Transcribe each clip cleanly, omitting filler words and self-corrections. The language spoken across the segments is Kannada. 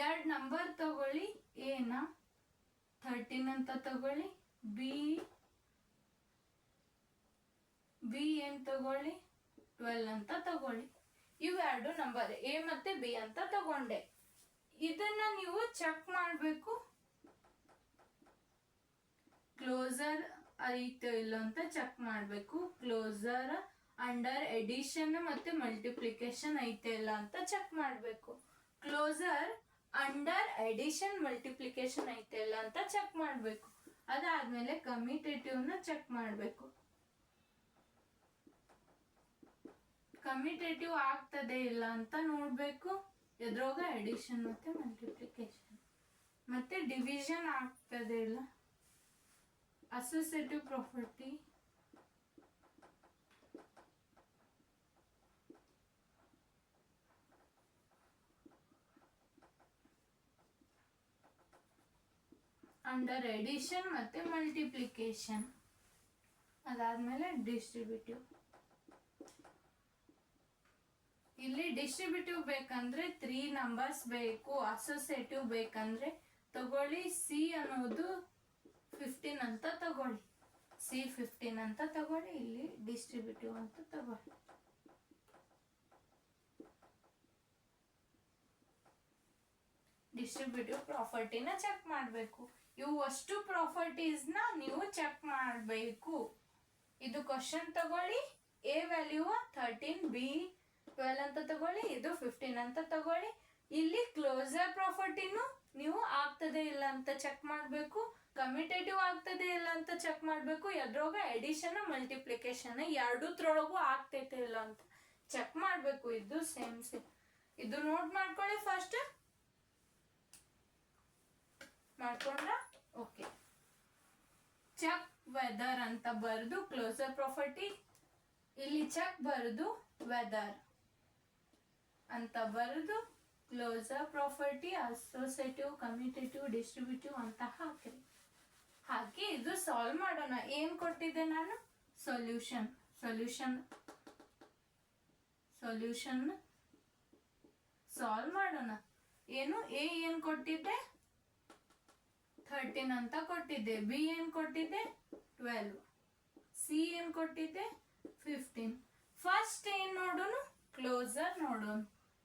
ಎರಡು ನಂಬರ್ ತಗೊಳ್ಳಿ, ಎನ 13 ಅಂತ ತಗೊಳ್ಳಿ, ಬಿ ಏನ್ ತಗೊಳ್ಳಿ 12 ಅಂತ ತಗೊಳ್ಳಿ. ಇವೆರಡು ನಂಬರ್ ಎ ಮತ್ತೆ ಬಿ ಅಂತ ತಗೊಂಡೆ. ಇದನ್ನ ನೀವು ಚೆಕ್ ಮಾಡಬೇಕು, ಕ್ಲೋಸರ್ ಐತೆ ಇಲ್ಲ ಅಂತ ಚೆಕ್ ಮಾಡಬೇಕು. ಕ್ಲೋಸರ್ ಅಂಡರ್ ಎಡಿಷನ್ ಮತ್ತೆ ಮಲ್ಟಿಪ್ಲಿಕೇಶನ್ ಐತೆ ಇಲ್ಲ ಅಂತ ಚೆಕ್ ಮಾಡಬೇಕು. ಕ್ಲೋಸರ್ ಅಂಡರ್ ಎಡಿಷನ್ ಮಲ್ಟಿಪ್ಲಿಕೇಶನ್ ಐತೆ ಇಲ್ಲ ಅಂತ ಚೆಕ್ ಮಾಡಬೇಕು. ಅದಾದ್ಮೇಲೆ ಕಮ್ಯುಟೇಟಿವ್ ನ ಚೆಕ್ ಮಾಡಬೇಕು. ಕಮ್ಯುಟೇಟಿವ್ ಆಗ್ತದೆ ಇಲ್ಲ ಅಂತ ನೋಡ್ಬೇಕು. ಎದ್ರೋಗ ಎಡಿಷನ್ ಮತ್ತೆ ಮಲ್ಟಿಪ್ಲಿಕೇಶನ್. ಮತ್ತೆ ಡಿವಿಷನ್ ಆಗ್ತದೆ ಇಲ್ಲ, ಅಸೋಸಿಯೇಟಿವ್ ಪ್ರಾಪರ್ಟಿ, ಅಂಡರ್ ಎಡಿಷನ್ ಮತ್ತೆ ಮಲ್ಟಿಪ್ಲಿಕೇಶನ್. ಅದಾದ್ಮೇಲೆ ಡಿಸ್ಟ್ರಿಬ್ಯೂಟಿವ್. ಇಲ್ಲಿ ಡಿಸ್ಟ್ರಿಬ್ಯೂಟಿವ್ ಬೇಕಂದ್ರೆ 3 ನಂಬರ್ಸ್ ಬೇಕು. ಅಸೋಸಿಯೇಟಿವ್ ಬೇಕಂದ್ರೆ ತಗೊಳ್ಳಿ, ಸಿ ಅನ್ನೋದು 15 ಅಂತ ತಗೊಳ್ಳಿ, ಸಿ 15 ಅಂತ ತಗೊಳ್ಳಿ. ಇಲ್ಲಿ ಡಿಸ್ಟ್ರಿಬ್ಯೂಟಿವ್ ಅಂತ ತಗೊಳ್ಳಿ. ಡಿಸ್ಟ್ರಿಬ್ಯೂಟಿವ್ ಪ್ರಾಪರ್ಟಿನ ಚೆಕ್ ಮಾಡಬೇಕು. ಇವು ಅಷ್ಟು ಪ್ರಾಪರ್ಟೀಸ್ ನ ನೀವು ಚೆಕ್ ಮಾಡಬೇಕು. ಇದು ಕ್ವಶನ್ ತಗೊಳ್ಳಿ, ಎ ವ್ಯಾಲ್ಯೂ 13, ಬಿ 12 ಅಂತ ತಗೊಳ್ಳಿ, ಇದು 15 ಅಂತ ತಗೊಳ್ಳಿ. ಇಲ್ಲಿ ಕ್ಲೋಸರ್ ಪ್ರಾಪರ್ಟಿನು ನೀವು ಆಗ್ತದೆ ಇಲ್ಲ ಅಂತ ಚೆಕ್ ಮಾಡಬೇಕು. ಕಮ್ಯುಟೇಟಿವ್ ಆಗ್ತದೆ ಇಲ್ಲ ಅಂತ ಚೆಕ್ ಮಾಡಬೇಕು. ಎದ್ರೋಗ ಎಡಿಷನ್ ಮಲ್ಟಿಪ್ಲಿಕೇಶನ್ ಎರಡೂತ್ರೊಳಗೂ ಆಗ್ತೈತೆ ಇಲ್ಲ ಅಂತ ಚೆಕ್ ಮಾಡಬೇಕು. ಇದು ಸೇಮ್. ಇದು ನೋಟ್ ಮಾಡ್ಕೊಳ್ಳಿ ಫಸ್ಟ್. ಮಾಡ್ಕೊಂಡ್ರ ಓಕೆ. ಚೆಕ್ ವೆದರ್ ಅಂತ ಬರೆದು ಕ್ಲೋಸರ್ ಪ್ರಾಪರ್ಟಿ, ಇಲ್ಲಿ ಚೆಕ್ ಬರೆದು ವೆದರ್ ಅಂತ ಬರೆದು closure property, associative, commutative, distributive ಅಂತ ಹಾಕಿ ಇದು ಸಾಲ್ವ್ ಮಾಡೋಣ. ಏನ್ ಕೊಟ್ಟಿದ್ದೆ ನಾನು? ಸೊಲ್ಯೂಷನ್ ಸಾಲ್ವ್ ಮಾಡೋಣ. ಏನು ಎ ಏನ್ ಕೊಟ್ಟಿದ್ದೆ? 13 ಅಂತ ಕೊಟ್ಟಿದ್ದೆ. ಬಿ ಏನ್ ಕೊಟ್ಟಿದ್ದೆ? 12. ಸಿ ಏನ್ ಕೊಟ್ಟಿದ್ದೆ? 15. ಫಸ್ಟ್ ಏನ್ ನೋಡೋಣ? ಕ್ಲೋಸರ್ ನೋಡೋಣ.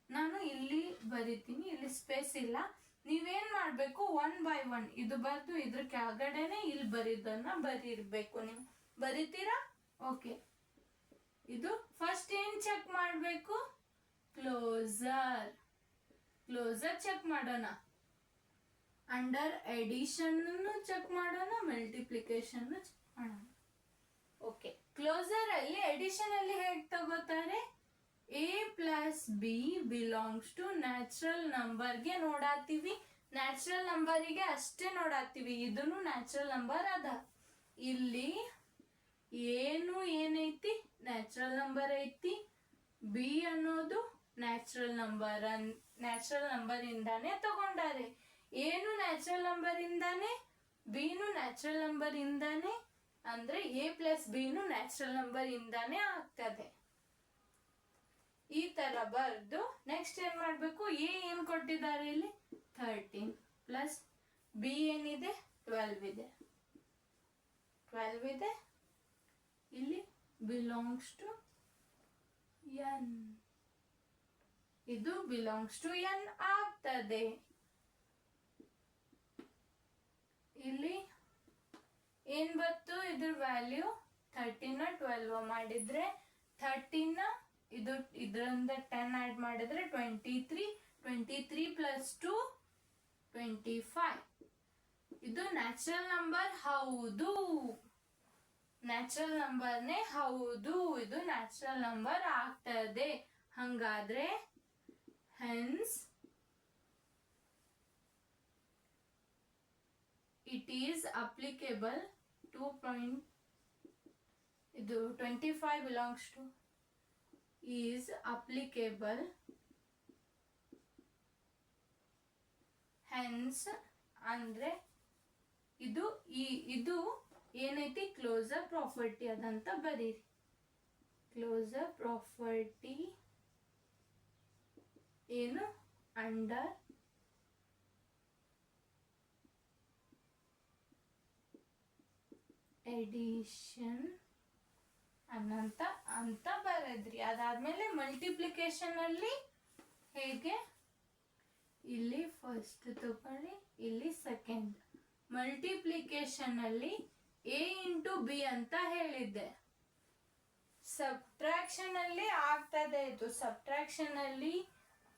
ನಾನು ಇಲ್ಲಿ ಬರಿತೀನಿ, ಇಲ್ಲಿ ಸ್ಪೇಸ್ ಇಲ್ಲ. ನೀವೇನ್ ಮಾಡ್ಬೇಕು, 1 by 1 ಇದು ಬರ್ದು ಇದ್ರ ಕೆಳಗಡೆನೆ ಇಲ್ಲಿ ಬರೀದನ್ನ ಬರೀರ್ಬೇಕು. ನೀವು ಬರಿತೀರಾ? ಓಕೆ. ಇದು ಫಸ್ಟ್ ಏನ್ ಚೆಕ್ ಮಾಡ್ಬೇಕು? ಕ್ಲೋಸರ್ ಚೆಕ್ ಮಾಡೋಣ. ಅಂಡರ್ ಎಡಿಷನ್ ಚೆಕ್ ಮಾಡೋಣ, ಮಲ್ಟಿಪ್ಲಿಕೇಶನ್ ಚೆಕ್ ಮಾಡೋಣ. ಓಕೆ. ಕ್ಲೋಸರ್ ಅಲ್ಲಿ ಎಡಿಷನ್ ಅಲ್ಲಿ ಹೇಗೆ ತಗೋತಾರೆ? A plus B belongs to natural ನಂಬರ್ಗೆ ನೋಡಾತೀವಿ. ನ್ಯಾಚುರಲ್ ನಂಬರಿಗೆ ಅಷ್ಟೇ ನೋಡಾತೀವಿ. ಇದನ್ನು ನ್ಯಾಚುರಲ್ ನಂಬರ್ ಅದ. ಇಲ್ಲಿ ಏನೈತಿ? ನ್ಯಾಚುರಲ್ ನಂಬರ್ ಐತಿ. ಬಿ ಅನ್ನೋದು ನ್ಯಾಚುರಲ್ ನಂಬರ್ ಇಂದಾನೆ ತಗೊಂಡಾರೆ. ಏನು ನ್ಯಾಚುರಲ್ ನಂಬರ್ ಇಂದಾನೆ, ಬಿನು ನ್ಯಾಚುರಲ್ ನಂಬರ್ ಇಂದಾನೆ, ಅಂದ್ರೆ ಎ ಪ್ಲಸ್ ಬಿನು ನ್ಯಾಚುರಲ್ ನಂಬರ್ ಇಂದಾನೆ ಆಗ್ತದೆ. ಈ ತರ ಬರ್ದು ನೆಕ್ಸ್ಟ್ ಏನ್ ಮಾಡ್ಬೇಕು? ಎ ಏನ್ ಕೊಟ್ಟಿದ್ದಾರೆ ಇಲ್ಲಿ? 13 ಪ್ಲಸ್ ಬಿ ಏನಿದೆ? 12 ಇದೆ. ಇಲ್ಲಿ ಬಿಲಾಂಗ್ಸ್ ಟು ಎನ್, ಇದು ಬಿಲಾಂಗ್ಸ್ ಟು ಎನ್ ಆಗ್ತದೆ. ಇಲ್ಲಿ ಏನ್ ಬಂತು? ಇದ್ರ ವ್ಯಾಲ್ಯೂ 13 12 ಮಾಡಿದ್ರೆ 13 ಇದು ಇದರಿಂದ 10 ಆಡ್ ಮಾಡಿದ್ರೆ 23 ಪ್ಲಸ್ 2 25. ಇದು ನ್ಯಾಚುರಲ್ ನಂಬರ್ ಹೌದು. ನ್ಯಾಚುರಲ್ ನಂಬರ್ನೇ ಹೌದು. ಇದು ನ್ಯಾಚುರಲ್ ನಂಬರ್ ಆಗ್ತದೆ. ಹಂಗಾದ್ರೆ hence it is applicable 25 belongs to is applicable, hence ಅಂದ್ರೆ ಇದು ಏನೈತಿ? ಕ್ಲೋಸರ್ ಪ್ರಾಪರ್ಟಿ ಅದಂತ ಬರೀರಿ. ಕ್ಲೋಸರ್ ಪ್ರಾಪರ್ಟಿ ಏನು? ಅಂಡರ್ ಎಡಿಷನ್ ಅನ್ನಂತ ಅಂತ ಬರೆದ್ರಿ. ಅದಾದ್ಮೇಲೆ ಮಲ್ಟಿಪ್ಲಿಕೇಶನ್ ಅಲ್ಲಿ ಹೇಗೆ, ಇಲ್ಲಿ ಫಸ್ಟ್ ತಗೊಳ್ಳಿ, ಇಲ್ಲಿ ಸೆಕೆಂಡ್. ಮಲ್ಟಿಪ್ಲಿಕೇಶನ್ ಅಲ್ಲಿ ಎ ಇಂಟು ಬಿ ಅಂತ ಹೇಳಿದ್ದೆ. ಸಬ್ಟ್ರಾಕ್ಷನ್ ಅಲ್ಲಿ ಆಗ್ತದೆ, ಇದು ಸಬ್ಟ್ರಾಕ್ಷನ್ ಅಲ್ಲಿ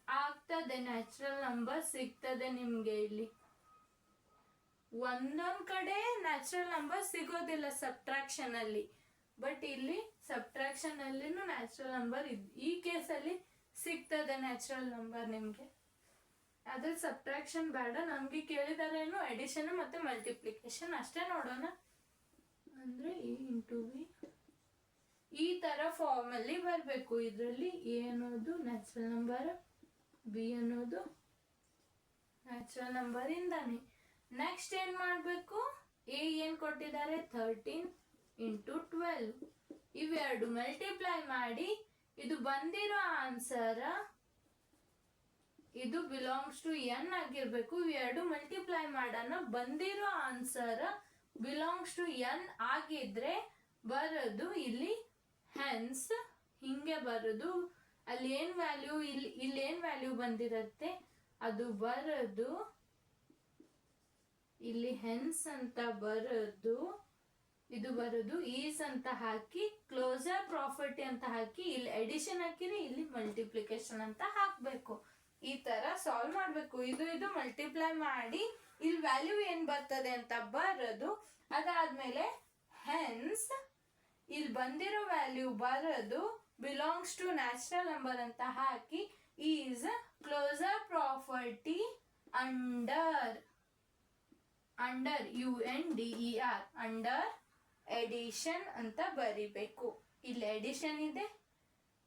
ಆಗ್ತದೆ, ನ್ಯಾಚುರಲ್ ನಂಬರ್ ಸಿಗ್ತದೆ ನಿಮ್ಗೆ. ಇಲ್ಲಿ ಒಂದೊಂದ್ ಕಡೆ ನ್ಯಾಚುರಲ್ ನಂಬರ್ ಸಿಗೋದಿಲ್ಲ ಸಬ್ಟ್ರಾಕ್ಷನ್ ಅಲ್ಲಿ, ಬಟ್ ಇಲ್ಲಿ ಸಬ್ಟ್ರಾಕ್ಷನ್ ಅಲ್ಲಿನೂ ನ್ಯಾಚುರಲ್ ನಂಬರ್ ಈ ಕೇಸಲ್ಲಿ ಸಿಗ್ತದೆ ನ್ಯಾಚುರಲ್ ನಂಬರ್ ನಿಮ್ಗೆ. ಅದ್ರ ಸಬ್ಟ್ರಾಕ್ಷನ್ ಬೇಡ, ನಮ್ಗೆ ಕೇಳಿದಾರೇನು ಎಡಿಷನ್ ಮತ್ತೆ ಮಲ್ಟಿಪ್ಲಿಕೇಶನ್ ಅಷ್ಟೇ ನೋಡೋಣ. ಅಂದ್ರೆ ಎ ಇಂಟು ಬಿ ಈ ತರ ಫಾರ್ಮ್ ಅಲ್ಲಿ ಬರಬೇಕು. ಇದರಲ್ಲಿ ಎ ಅನ್ನೋದು ನ್ಯಾಚುರಲ್ ನಂಬರ್, ಬಿ ಅನ್ನೋದು ನ್ಯಾಚುರಲ್ ನಂಬರ್ ಇಂದಾನೆ. ನೆಕ್ಸ್ಟ್ ಏನ್ ಮಾಡ್ಬೇಕು, ಎ ಏನ್ ಕೊಟ್ಟಿದ್ದಾರೆ 13 ಇಂಟು 12, ಇವೆರಡು ಮಲ್ಟಿಪ್ಲೈ ಮಾಡಿ ಇದು ಬಂದಿರೋ ಆನ್ಸರ್ ಇದು ಬಿಲಾಂಗ್ಸ್ ಟು ಎನ್ ಆಗಿರ್ಬೇಕು. ಇವೆರಡು ಮಲ್ಟಿಪ್ಲೈ ಮಾಡೋಣ, ಬಂದಿರೋ ಆನ್ಸರ್ ಬಿಲಾಂಗ್ಸ್ ಟು ಎನ್ ಆಗಿದ್ರೆ ಬರೋದು ಇಲ್ಲಿ ಹೆನ್ಸ್ ಹಿಂಗೆ ಬರೋದು. ಅಲ್ಲಿ ಏನ್ ವ್ಯಾಲ್ಯೂ ಇಲ್ಲಿ ಏನ್ ವ್ಯಾಲ್ಯೂ ಬಂದಿರತ್ತೆ ಅದು ಬರೋದು ಇಲ್ಲಿ ಹೆನ್ಸ್ ಅಂತ ಬರೋದು, ಇದು ಬರೋದು ಈಸ್ ಅಂತ ಹಾಕಿ ಕ್ಲೋಸರ್ ಪ್ರಾಪರ್ಟಿ ಅಂತ ಹಾಕಿ ಇಲ್ಲಿ ಎಡಿಷನ್ ಹಾಕಿರಿ, ಇಲ್ಲಿ ಮಲ್ಟಿಪ್ಲಿಕೇಶನ್ ಅಂತ ಹಾಕ್ಬೇಕು. ಈ ತರ ಸಾಲ್ವ್ ಮಾಡ್ಬೇಕು. ಇದು ಮಲ್ಟಿಪ್ಲೈ ಮಾಡಿ ಇಲ್ಲಿ ವ್ಯಾಲ್ಯೂ ಏನ್ ಬರ್ತದೆ ಅಂತ ಬರೋದು. ಅದಾದ್ಮೇಲೆ ಹೆನ್ಸ್ ಇಲ್ಲಿ ಬಂದಿರೋ ವ್ಯಾಲ್ಯೂ ಬರೋದು ಬಿಲಾಂಗ್ಸ್ ಟು ನ್ಯಾಚುರಲ್ ನಂಬರ್ ಅಂತ ಹಾಕಿ is closure property under UNDER under addition ಅಂತ ಬರಿಬೇಕು. ಇಲ್ಲಿ ಎಡಿಷನ್ ಇದೆ,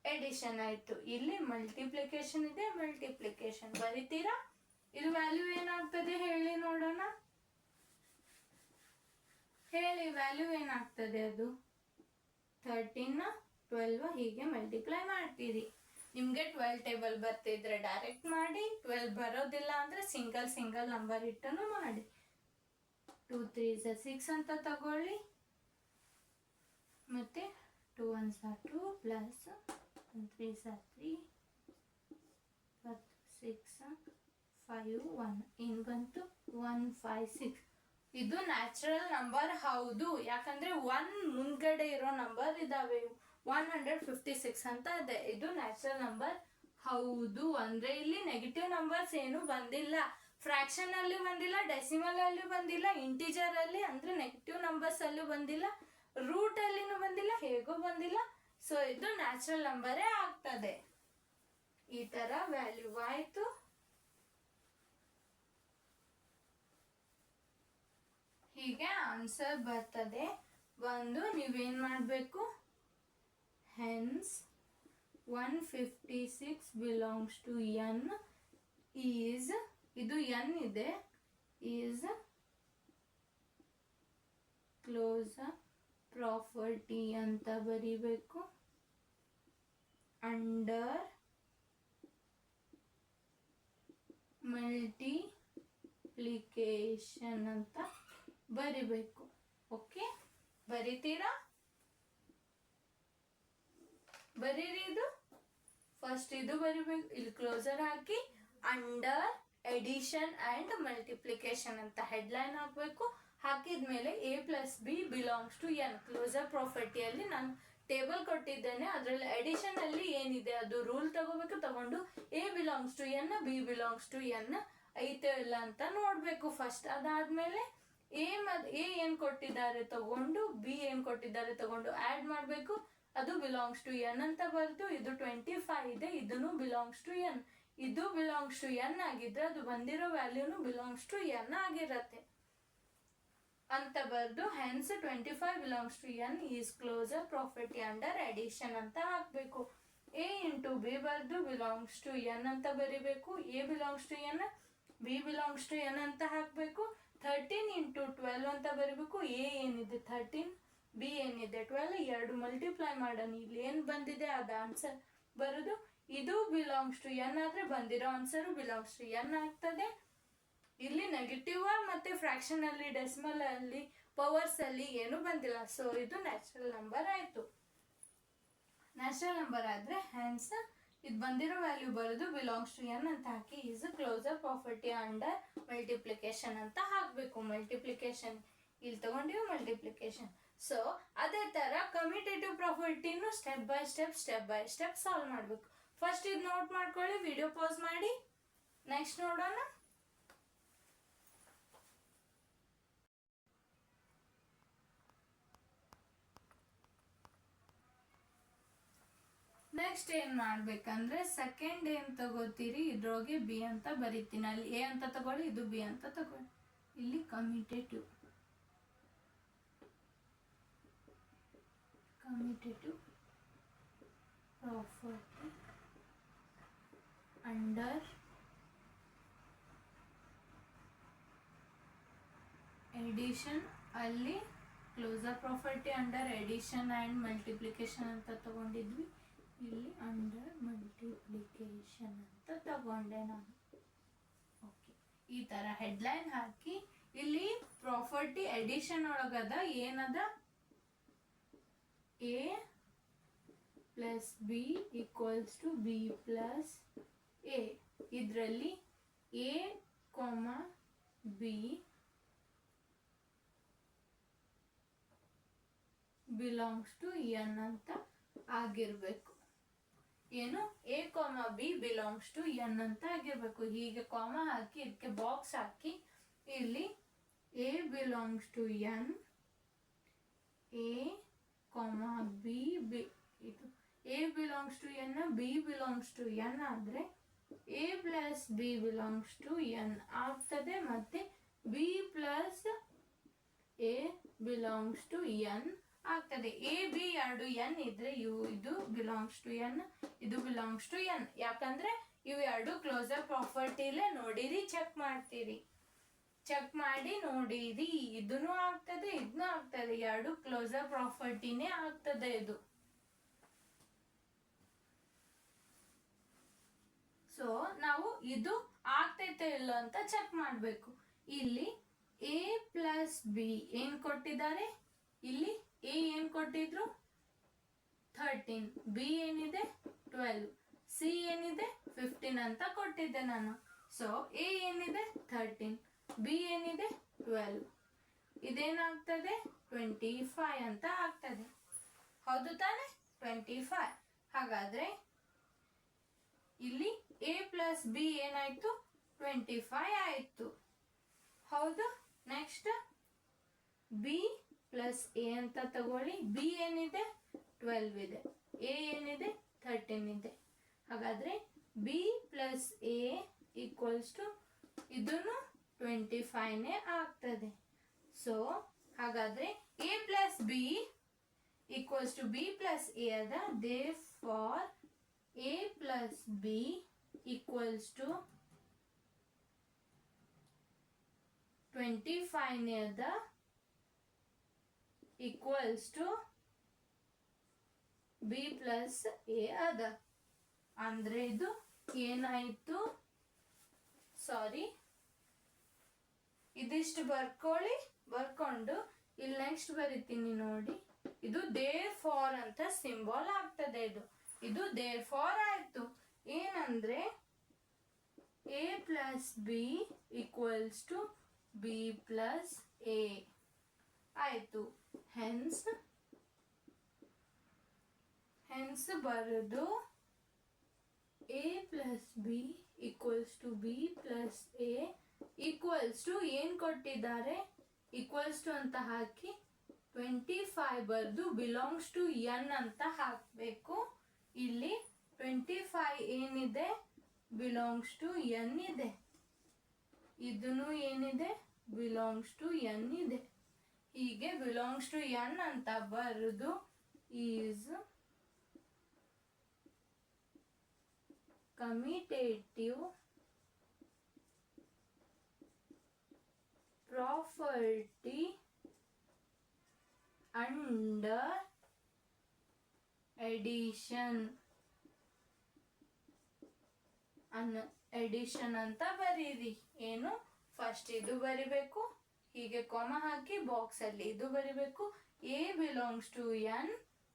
ಎಡಿಷನ್ ಆಯ್ತು. ಇಲ್ಲಿ ಮಲ್ಟಿಪ್ಲಿಕೇಶನ್ ಇದೆ, ಮಲ್ಟಿಪ್ಲಿಕೇಶನ್ ಬರಿತೀರಾ. ಇದು ವ್ಯಾಲ್ಯೂ ಏನಾಗ್ತದೆ ಹೇಳಿ ನೋಡೋಣ, ಹೇಳಿ ವ್ಯಾಲ್ಯೂ ಏನಾಗ್ತದೆ. ಅದು 13 12 ಹೀಗೆ ಮಲ್ಟಿಪ್ಲೈ ಮಾಡ್ತೀರಿ. ನಿಮ್ಗೆ 12 ಟೇಬಲ್ ಬರ್ತಿದ್ರೆ ಡೈರೆಕ್ಟ್ ಮಾಡಿ, 12 ಬರೋದಿಲ್ಲ ಅಂದ್ರೆ ಸಿಂಗಲ್ ನಂಬರ್ ಇಟ್ಟನು ಮಾಡಿ. 2 3s 6 ಅಂತ ತಗೊಳ್ಳಿ, ಮತ್ತೆ 2 1s 2 ಪ್ಲಸ್ 1 3s 3 6 5 1 ಏನ್ ಬಂತು 1 5 6. ಇದು ನ್ಯಾಚುರಲ್ ನಂಬರ್ ಹೌದು, ಯಾಕಂದ್ರೆ 1 ಮುಂದ್ಗಡೆ ಇರೋ ನಂಬರ್ ಇದಾವೆ. 156 ಅಂತ ಇದೆ. ಇದು ನ್ಯಾಚುರಲ್ ನಂಬರ್ ಹೌದು. ಅಂದ್ರೆ ಇಲ್ಲಿ ನೆಗೆಟಿವ್ ನಂಬರ್ಸ್ ಏನು ಬಂದಿಲ್ಲ, ಫ್ರಾಕ್ಷನ್ ಅಲ್ಲಿ ಬಂದಿಲ್ಲ, ಡೆಸಿಮಲ್ ಅಲ್ಲಿ ಬಂದಿಲ್ಲ, ಇಂಟಿಜರ್ ಅಲ್ಲಿ ಅಂದ್ರೆ ನೆಗೆಟಿವ್ ನಂಬರ್ಸ್ ಅಲ್ಲೂ ಬಂದಿಲ್ಲ, ರೂಟ್ ಅಲ್ಲಿನೂ ಬಂದಿಲ್ಲ, ಹೇಗೂ ಬಂದಿಲ್ಲ. ಸೊ ಇದು ನ್ಯಾಚುರಲ್ ನಂಬರೇ ಆಗ್ತದೆ. ಈ ತರ ವ್ಯಾಲ್ಯೂ ಆಯ್ತು. ಹೀಗೆ ಆನ್ಸರ್ ಬರ್ತದೆ. ಒಂದು ನೀವೇನ್ ಮಾಡ್ಬೇಕು, hence 156 belongs to N is, ಇದು ಎನ್ ಇದೆ, ಈಸ್ ಕ್ಲೋಸರ್ ಪ್ರಾಪರ್ಟಿ ಅಂತ ಬರಿಬೇಕು. ಅಂಡರ್ ಮಲ್ಟಿಪ್ಲಿಕೇಶನ್ ಅಂತ ಬರಿಬೇಕು. ಓಕೆ, ಬರಿತೀರಾ? ಬರೀರಿ. ಇದು ಫಸ್ಟ್ ಇದು ಬರಿಬೇಕು, ಇಲ್ಲಿ ಕ್ಲೋಸರ್ ಹಾಕಿ ಅಂಡರ್ ಎಡಿಷನ್ ಅಂಡ್ ಮಲ್ಟಿಪ್ಲಿಕೇಶನ್ ಅಂತ ಹೆಡ್ಲೈನ್ ಹಾಕಬೇಕು. ಹಾಕಿದ್ಮೇಲೆ A + B belongs to N closure ಪ್ರಾಪರ್ಟಿಯಲ್ಲಿ ನಾನು ಟೇಬಲ್ ಕೊಟ್ಟಿದ್ದೇನೆ, ಅದರಲ್ಲಿ ಎಡಿಷನ್ ಅಲ್ಲಿ ಏನಿದೆ ಅದು ರೂಲ್ ತಗೋಬೇಕು. ತಗೊಂಡು A belongs to N, B belongs to N ಐತೆ ಇಲ್ಲ ಅಂತ ನೋಡ್ಬೇಕು ಫಸ್ಟ್. ಅದಾದ್ಮೇಲೆ ಎ ಏನ್ ಕೊಟ್ಟಿದ್ದಾರೆ ತಗೊಂಡು ಬಿ ಏನ್ ಕೊಟ್ಟಿದ್ದಾರೆ ತಗೊಂಡು ಆಡ್ ಮಾಡ್ಬೇಕು. ಅದು ಬಿಲಾಂಗ್ಸ್ ಟು ಎನ್ ಅಂತ ಬರ್ತು. ಇದು 25 ಇದೆ, ಇದನ್ನು ಬಿಲಾಂಗ್ಸ್ ಟು ಎನ್. ಇದು ಬಿಲಾಂಗ್ಸ್ ಟು ಎನ್ ಆಗಿದ್ರೆ ಅದು ಬಂದಿರೋ ವ್ಯಾಲ್ಯೂನು ಬಿಲಾಂಗ್ಸ್ ಟು ಎನ್ ಆಗಿರತ್ತೆ ಅಂತ ಬರ್ದು hence 25 belongs to N is closure property under addition ಅಂತ ಹಾಕ್ಬೇಕು. A ಇಂಟು ಬಿ ಬರ್ದು ಬಿಲಾಂಗ್ಸ್ ಟು ಎನ್ ಅಂತ ಬರಿಬೇಕು. A belongs to N, B belongs to N ಅಂತ ಹಾಕ್ಬೇಕು. 13 ಇಂಟು 12 ಅಂತ ಬರಿಬೇಕು. A ಏನಿದೆ 13, ಬಿ ಏನಿದೆ 12, ಎರಡು ಮಲ್ಟಿಪ್ಲೈ ಮಾಡೋಣ. ಇಲ್ಲಿ ಏನ್ ಬಂದಿದೆ ಅದ ಆನ್ಸರ್ ಬರೋದು. ಇದು ಬಿಲಾಂಗ್ಸ್ ಟು ಎನ್ ಆದ್ರೆ ಬಂದಿರೋ ಆನ್ಸರ್ ಬಿಲಾಂಗ್ಸ್ ಟು ಎನ್ ಆಗ್ತದೆ. ಇಲ್ಲಿ ನೆಗೆಟಿವ್ ಮತ್ತೆ ಫ್ರಾಕ್ಷನ್ ಅಲ್ಲಿ ಡೆಸಿಮಲ್ ಅಲ್ಲಿ ಪವರ್ಸ್ ಅಲ್ಲಿ ಏನು ಬಂದಿಲ್ಲ. ಸೊ ಇದು ನ್ಯಾಚುರಲ್ ನಂಬರ್ ಆಯ್ತು. ನ್ಯಾಚುರಲ್ ನಂಬರ್ ಆದ್ರೆ ಹ್ಯಾನ್ಸ್ ಇದು ಬಂದಿರೋ ವ್ಯಾಲ್ಯೂ ಬರೋದು ಬಿಲಾಂಗ್ಸ್ ಟು ಎನ್ ಅಂತ ಹಾಕಿ is closure property under multiplication ಅಂತ ಹಾಕಬೇಕು. ಮಲ್ಟಿಪ್ಲಿಕೇಶನ್ ಇಲ್ಲಿ ತಗೊಂಡಿವಿ ಮಲ್ಟಿಪ್ಲಿಕೇಶನ್. ಸೊ ಅದೇ ತರ ಕಮ್ಯುಟೇಟಿವ್ ಪ್ರಾಪರ್ಟಿನೂ ಸ್ಟೆಪ್ ಬೈ ಸ್ಟೆಪ್ ಸಾಲ್ವ್ ಮಾಡಬೇಕು. ಫಸ್ಟ್ ಇದು ನೋಟ್ ಮಾಡ್ಕೊಳ್ಳಿ, ವಿಡಿಯೋ ಪಾಸ್ ಮಾಡಿ, ನೆಕ್ಸ್ಟ್ ನೋಡೋಣ. ನೆಕ್ಸ್ಟ್ ಏನ್ ಮಾಡ್ಬೇಕಂದ್ರೆ ಸೆಕೆಂಡ್ ಏನ್ ತಗೋತೀರಿ ಇದ್ರೊಳಗೆ ಬಿ ಅಂತ ಬರೀತೀನಿ. ಅಲ್ಲಿ ಎ ಅಂತ ತಗೊಳ್ಳಿ, ಇದು ಬಿ ಅಂತ ತಗೊಳ್ಳಿ. ಇಲ್ಲಿ ಕಮ್ಯುಟೇಟಿವ್ ಪ್ರಾಪರ್ಟಿ ಅಂಡರ್ ಎಡಿಷನ್, ಅಲ್ಲಿ closure property under addition and multiplication ಅಂತ ತಗೊಂಡಿದ್ವಿ. ಇಲ್ಲಿ ಅಂಡರ್ ಮಲ್ಟಿಪ್ಲಿಕೇಶನ್ ಅಂತ ತಗೊಂಡೆ ನಾನು. ಓಕೆ, ಈ ತರ ಹೆಡ್ಲೈನ್ ಹಾಕಿ ಇಲ್ಲಿ ಪ್ರಾಪರ್ಟಿ ಎಡಿಷನ್ ಒಳಗದ ಏನದ A plus B equals to B plus A. ಇದರಲ್ಲಿ A B belongs to N ಅಂತ ಆಗಿರ್ಬೇಕು. ಏನು A B belongs to N ಅಂತ ಆಗಿರ್ಬೇಕು. ಹೀಗೆ ಕಾಮ ಹಾಕಿ ಇದಕ್ಕೆ ಬಾಕ್ಸ್ ಹಾಕಿ ಇಲ್ಲಿ A belongs to N, A B ಇದು A belongs to N, B belongs to N ಆದ್ರೆ A plus B belongs to N ಆಗ್ತದೆ. ಮತ್ತೆ B plus A belongs to N ಆಗ್ತದೆ. ಎ ಬಿ ಎರಡು ಎನ್ ಇದ್ರೆ ಇದು ಬಿಲಾಂಗ್ಸ್ ಟು ಎನ್, ಇದು ಬಿಲಾಂಗ್ಸ್ ಟು ಎನ್. ಯಾಕಂದ್ರೆ ಇವು ಎರಡು ಕ್ಲೋಸರ್ ಪ್ರಾಪರ್ಟಿಲೇ ನೋಡಿರಿ, ಚೆಕ್ ಮಾಡ್ತೀರಿ. ಚೆಕ್ ಮಾಡಿ ನೋಡಿರಿ, ಇದನ್ನು ಆಗ್ತದೆ ಇದನ್ನು ಆಗ್ತದೆ, ಎರಡು ಕ್ಲೋಸರ್ ಪ್ರಾಪರ್ಟಿನೇ ಆಗ್ತದೆ ಇದು. ಸೊ ನಾವು ಇದು ಆಗ್ತೈತೆ ಇಲ್ಲ ಅಂತ ಚೆಕ್ ಮಾಡಬೇಕು. ಇಲ್ಲಿ ಎ ಪ್ಲಸ್ ಬಿ ಏನ್ ಕೊಟ್ಟಿದ್ದಾರೆ, ಇಲ್ಲಿ ಎ ಏನ್ ಕೊಟ್ಟಿದ್ರು 13, ಬಿ ಏನಿದೆ 12, ಸಿ ಏನಿದೆ 15 ಅಂತ ಕೊಟ್ಟಿದ್ದೆ ನಾನು. ಸೊ ಎ ಏನಿದೆ 13, ಬಿ ಏನಿದೆ 12, ಇದೇನಾಗ್ತದೆ 25 ಅಂತ ಆಗ್ತದೆ. ಹೌದು ತಾನೆ, 25. ಹಾಗಾದ್ರೆ ಇಲ್ಲಿ ಎ ಪ್ಲಸ್ ಬಿ ಏನಾಯ್ತು 25 ಆಯ್ತು. ಹೌದು. ನೆಕ್ಸ್ಟ್ ಬಿ ಪ್ಲಸ್ ಎ ಅಂತ ತಗೊಳ್ಳಿ. ಬಿ ಏನಿದೆ 12 ಇದೆ, ಎ ಏನಿದೆ 13 ಇದೆ. ಹಾಗಾದ್ರೆ B plus A equals to ಇದನ್ನು 25ನೇ ಆಗ್ತದೆ. ಸೊ ಹಾಗಾದ್ರೆ A plus B equals to B plus A ಅದ. Therefore A plus B equals to 25ನೇ ಅದ, equals to B plus A ಅದ. ಅಂದ್ರೆ ಇದು ಏನಾಯ್ತು, ಸಾರಿ ಇದಿಷ್ಟು ಬರ್ಕೊಳ್ಳಿ. ಬರ್ಕೊಂಡು ಇಲ್ಲಿ ನೆಕ್ಸ್ಟ್ ಬರಿತೀನಿ ನೋಡಿ. ಇದು ದೇರ್ ಫಾರ್ ಅಂತ ಸಿಂಬಲ್ ಆಗ್ತದೆ. ಇದು ದೇರ್ ಫಾರ್ ಆಯ್ತು. ಏನಂದ್ರೆ A plus B equals to B plus A ಆಯ್ತು. ಹೆನ್ಸ್ ಬರೆದು A plus B equals to B plus A equals to ಏನ್ ಕೊಟ್ಟಿದ್ದಾರೆ ಈಕ್ವಲ್ಸ್ ಟು ಅಂತ ಹಾಕಿ 25 ಬರೆದು ಬಿಲಾಂಗ್ಸ್ ಟು ಎನ್ ಅಂತ ಹಾಕಬೇಕು. ಇಲ್ಲಿ 25 ಏನಿದೆ ಬಿಲಾಂಗ್ಸ್ ಟು ಎನ್ ಇದೆ, ಇದನ್ನು ಏನಿದೆ ಬಿಲಾಂಗ್ಸ್ ಟು ಎನ್ ಇದೆ. ಹೀಗೆ ಬಿಲಾಂಗ್ಸ್ ಟು ಎನ್ ಅಂತ ಬರೆದು is commutative property under addition addition ಅಂತ ಬರೀರಿ. ಏನು ಫಸ್ಟ್ ಇದು ಬರಿಬೇಕು, ಹೀಗೆ ಕಾಮ ಹಾಕಿ ಬಾಕ್ಸ್ ಅಲ್ಲಿ ಇದು ಬರಿಬೇಕು. A belongs to N,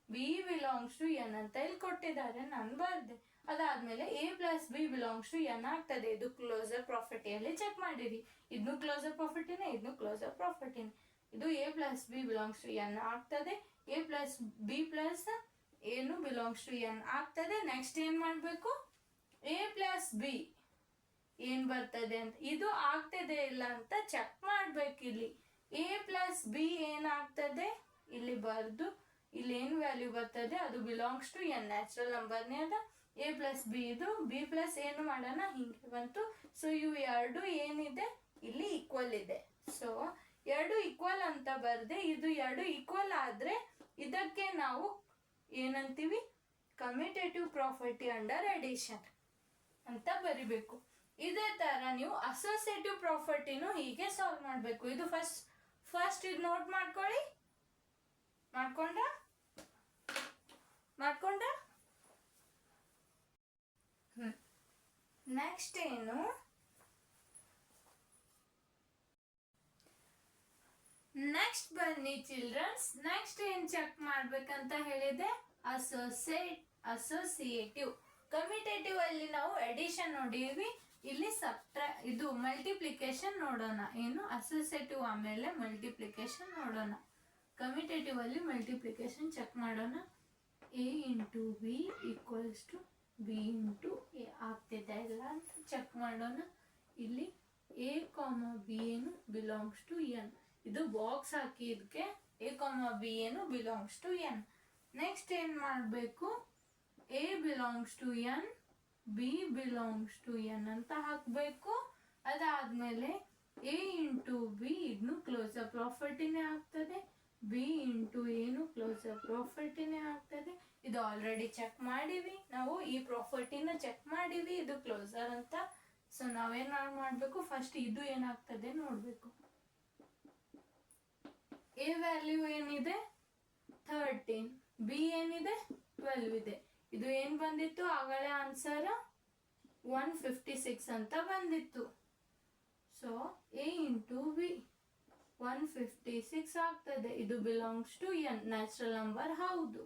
B belongs to N ಅಂತ ಇಲ್ಲಿ ಕೊಟ್ಟಿದ್ದಾರೆ, ನಾನು ಬರ್ದೆ. ಅದಾದ್ಮೇಲೆ A plus B belongs to N ಆಗ್ತದೆ. ಇದು ಕ್ಲೋಸರ್ ಪ್ರಾಪರ್ಟಿಯಲ್ಲಿ ಚೆಕ್ ಮಾಡಿರಿ. ಇದನ್ನು ಕ್ಲೋಸರ್ ಪ್ರಾಪರ್ಟಿನೇ, ಇದನ್ನು ಕ್ಲೋಸರ್ ಪ್ರಾಪರ್ಟಿನೇ. ಇದು A plus B belongs to N ಆಗ್ತದೆ. ಎ ಪ್ಲಸ್ ಬಿ ಪ್ಲಸ್ ಏನು ಬಿಲಾಂಗ್ಸ್ ಟು ಎನ್ ಆಗ್ತದೆ. ನೆಕ್ಸ್ಟ್ ಏನ್ ಮಾಡ್ಬೇಕು, ಎ ಪ್ಲಸ್ ಬಿ ಏನ್ ಬರ್ತದೆ ಅಂತ, ಇದು ಆಗ್ತದೆ ಇಲ್ಲ ಅಂತ ಚೆಕ್ ಮಾಡ್ಬೇಕು. ಇಲ್ಲಿ ಎ ಪ್ಲಸ್ ಬಿ ಏನಾಗ್ತದೆ ಇಲ್ಲಿ ಬರ್ದು, ಇಲ್ಲಿ ಏನ್ ವ್ಯಾಲ್ಯೂ ಬರ್ತದೆ ಅದು ಬಿಲಾಂಗ್ಸ್ ಟು ಎನ್, ನ್ಯಾಚುರಲ್ ನಂಬರ್ನೇ ಅದ. ಎ ಪ್ಲಸ್ ಬಿ ಇದು, ಬಿ ಪ್ಲಸ್ ಏನು ಮಾಡೋಣ ಹಿಂಗೆ ಬಂತು. ಸೊ ಇವು ಎರಡು ಏನಿದೆ ಇಲ್ಲಿ ಈಕ್ವಲ್ ಇದೆ. ಸೊ ಎರಡು ಈಕ್ವಲ್ ಅಂತ ಬರ್ದೆ. ಇದು ಎರಡು ಈಕ್ವಲ್ ಆದ್ರೆ ಇದಕ್ಕೆ ನಾವು ಏನಂತೀವಿ, ಕಮ್ಯುಟೇಟಿವ್ ಪ್ರಾಪರ್ಟಿ ಅಂಡರ್ ಅಡಿಷನ್ ಅಂತ ಬರಿಬೇಕು. ಇದೇ ತರ ನೀವು ಅಸೋಸಿಯೇಟಿವ್ ಪ್ರಾಪರ್ಟಿನೂ ಹೀಗೆ ಸಾಲ್ವ್ ಮಾಡಬೇಕು. ಇದು ಫಸ್ಟ್ ಇದು ನೋಟ್ ಮಾಡ್ಕೊಳ್ಳಿ. ಮಾಡ್ಕೊಂಡ ನೆಕ್ಸ್ಟ್ ಏನು, ನೆಕ್ಸ್ಟ್ ಬನ್ನಿ ಚಿಲ್ಡ್ರನ್ಸ್. ನೆಕ್ಸ್ಟ್ ಏನ್ ಚೆಕ್ ಮಾಡ್ಬೇಕಂತ ಹೇಳಿದೆ, ಅಸೋಸಿಯೇಟಿವ್. ಕಮ್ಯುಟೇಟಿವ್ ಅಲ್ಲಿ ನಾವು ಎಡಿಷನ್ ನೋಡಿವಿ, ಇಲ್ಲಿ ಇದು ಮಲ್ಟಿಪ್ಲಿಕೇಶನ್ ನೋಡೋಣ. ಏನು ಅಸೋಸಿಯೇಟಿವ್ ಆಮೇಲೆ ಮಲ್ಟಿಪ್ಲಿಕೇಶನ್ ನೋಡೋಣ. ಕಮ್ಯುಟೇಟಿವ್ ಅಲ್ಲಿ ಮಲ್ಟಿಪ್ಲಿಕೇಶನ್ ಚೆಕ್ ಮಾಡೋಣ. A into B equals to B into A ಆಗ್ತಿದೆ ಇಲ್ಲ ಅಂತ ಚೆಕ್ ಮಾಡೋಣ. ಇಲ್ಲಿ ಎ ಕಾಮ ಬಿ ಏನು ಬಿಲಾಂಗ್ಸ್ ಟು ಎನ್, ಇದು ಬಾಕ್ಸ್ ಹಾಕಿ ಇದಕ್ಕೆ ಎ ಕಾಮ ಬಿ ಏನು ಬಿಲಾಂಗ್ಸ್ ಟು ಎನ್. ನೆಕ್ಸ್ಟ್ ಏನ್ ಮಾಡಬೇಕು, A belongs to N, B belongs to N ಅಂತ ಹಾಕಬೇಕು. ಅದಾದ್ಮೇಲೆ ಎ ಇಂಟು ಬಿ ಇದನ್ನು ಕ್ಲೋಸರ್ ಪ್ರಾಪರ್ಟಿನೇ ಆಗ್ತದೆ, ಬಿ ಇಂಟು ಏನು ಕ್ಲೋಸರ್ ಪ್ರಾಪರ್ಟಿನೇ ಆಗ್ತದೆ. ಇದು ಆಲ್ರೆಡಿ ಚೆಕ್ ಮಾಡಿವಿ ನಾವು, ಈ ಪ್ರಾಪರ್ಟಿನ ಚೆಕ್ ಮಾಡಿವಿ, ಇದು ಕ್ಲೋಸರ್ ಅಂತ. ಸೊ ನಾವೇನ್ ಮಾಡಬೇಕು, ಫಸ್ಟ್ ಇದು ಏನಾಗ್ತದೆ ನೋಡ್ಬೇಕು. ಎ ವ್ಯಾಲ್ಯೂ ಏನಿದೆ 13, ಬಿ ಏನಿದೆ 12 ಇದೆ. ಇದು ಏನ್ ಬಂದಿತ್ತು ಆಗಲೇ ಆನ್ಸರ್ 156 ಅಂತ ಬಂದಿತ್ತು. ಸೊ ಎ ಇಂಟು ಬಿ 156 ಆಗ್ತದೆ. ಇದು belongs to N, natural number ಹೌದು.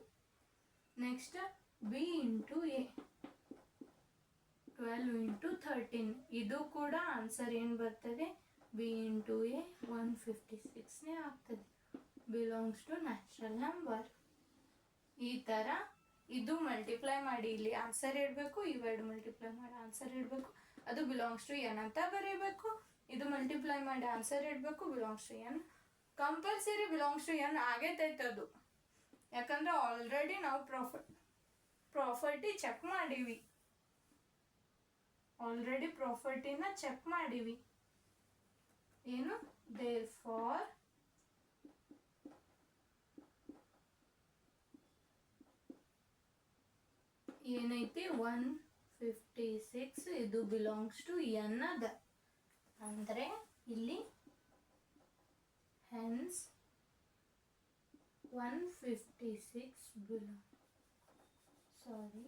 Next B into A 12 into 13, ಇದು ಕೂಡ ಆನ್ಸರ್ ಏನ್ ಬರ್ತದೆ, ಬಿ ಇಂಟು ಎ 156ನೇ ಆಗ್ತದೆ, ಬಿಲಾಂಗ್ಸ್ ಟು ನ್ಯಾಚುರಲ್ ನಂಬರ್. ಈ ತರ ಇದು ಮಲ್ಟಿಪ್ಲೈ ಮಾಡಿ ಇಲ್ಲಿ ಆನ್ಸರ್ ಇಡಬೇಕು, ಇವೆರಡು ಮಲ್ಟಿಪ್ಲೈ ಮಾಡಿ ಆನ್ಸರ್ ಇಡಬೇಕು, ಅದು ಬಿಲಾಂಗ್ಸ್ ಟು ಎನ್ ಅಂತ ಬರೀಬೇಕು. ಇದು ಮಲ್ಟಿಪ್ಲೈ ಮಾಡಿ ಆನ್ಸರ್ ಇಡಬೇಕು, belongs to N. Compulsory belongs to N ಆಗೈತೈತೆ ಅದು, ಯಾಕಂದ್ರೆ ಆಲ್ರೆಡಿ ನಾವು ಪ್ರಾಪರ್ಟಿ ಚೆಕ್ ಮಾಡಿವಿ, ಆಲ್ರೆಡಿ ಪ್ರಾಪರ್ಟಿನ ಚೆಕ್ ಮಾಡಿವಿ. ಏನು ದೇರ್ ಫಾರ್ ಏನೈತಿ 156 ಇದು ಬಿಲಾಂಗ್ಸ್ ಟು ಎನ್ ಅದ. ಅಂದ್ರೆ ಇಲ್ಲಿ ಹೆನ್ಸ್ 156 ಬಿಲಾಂಗ್, ಸಾರಿ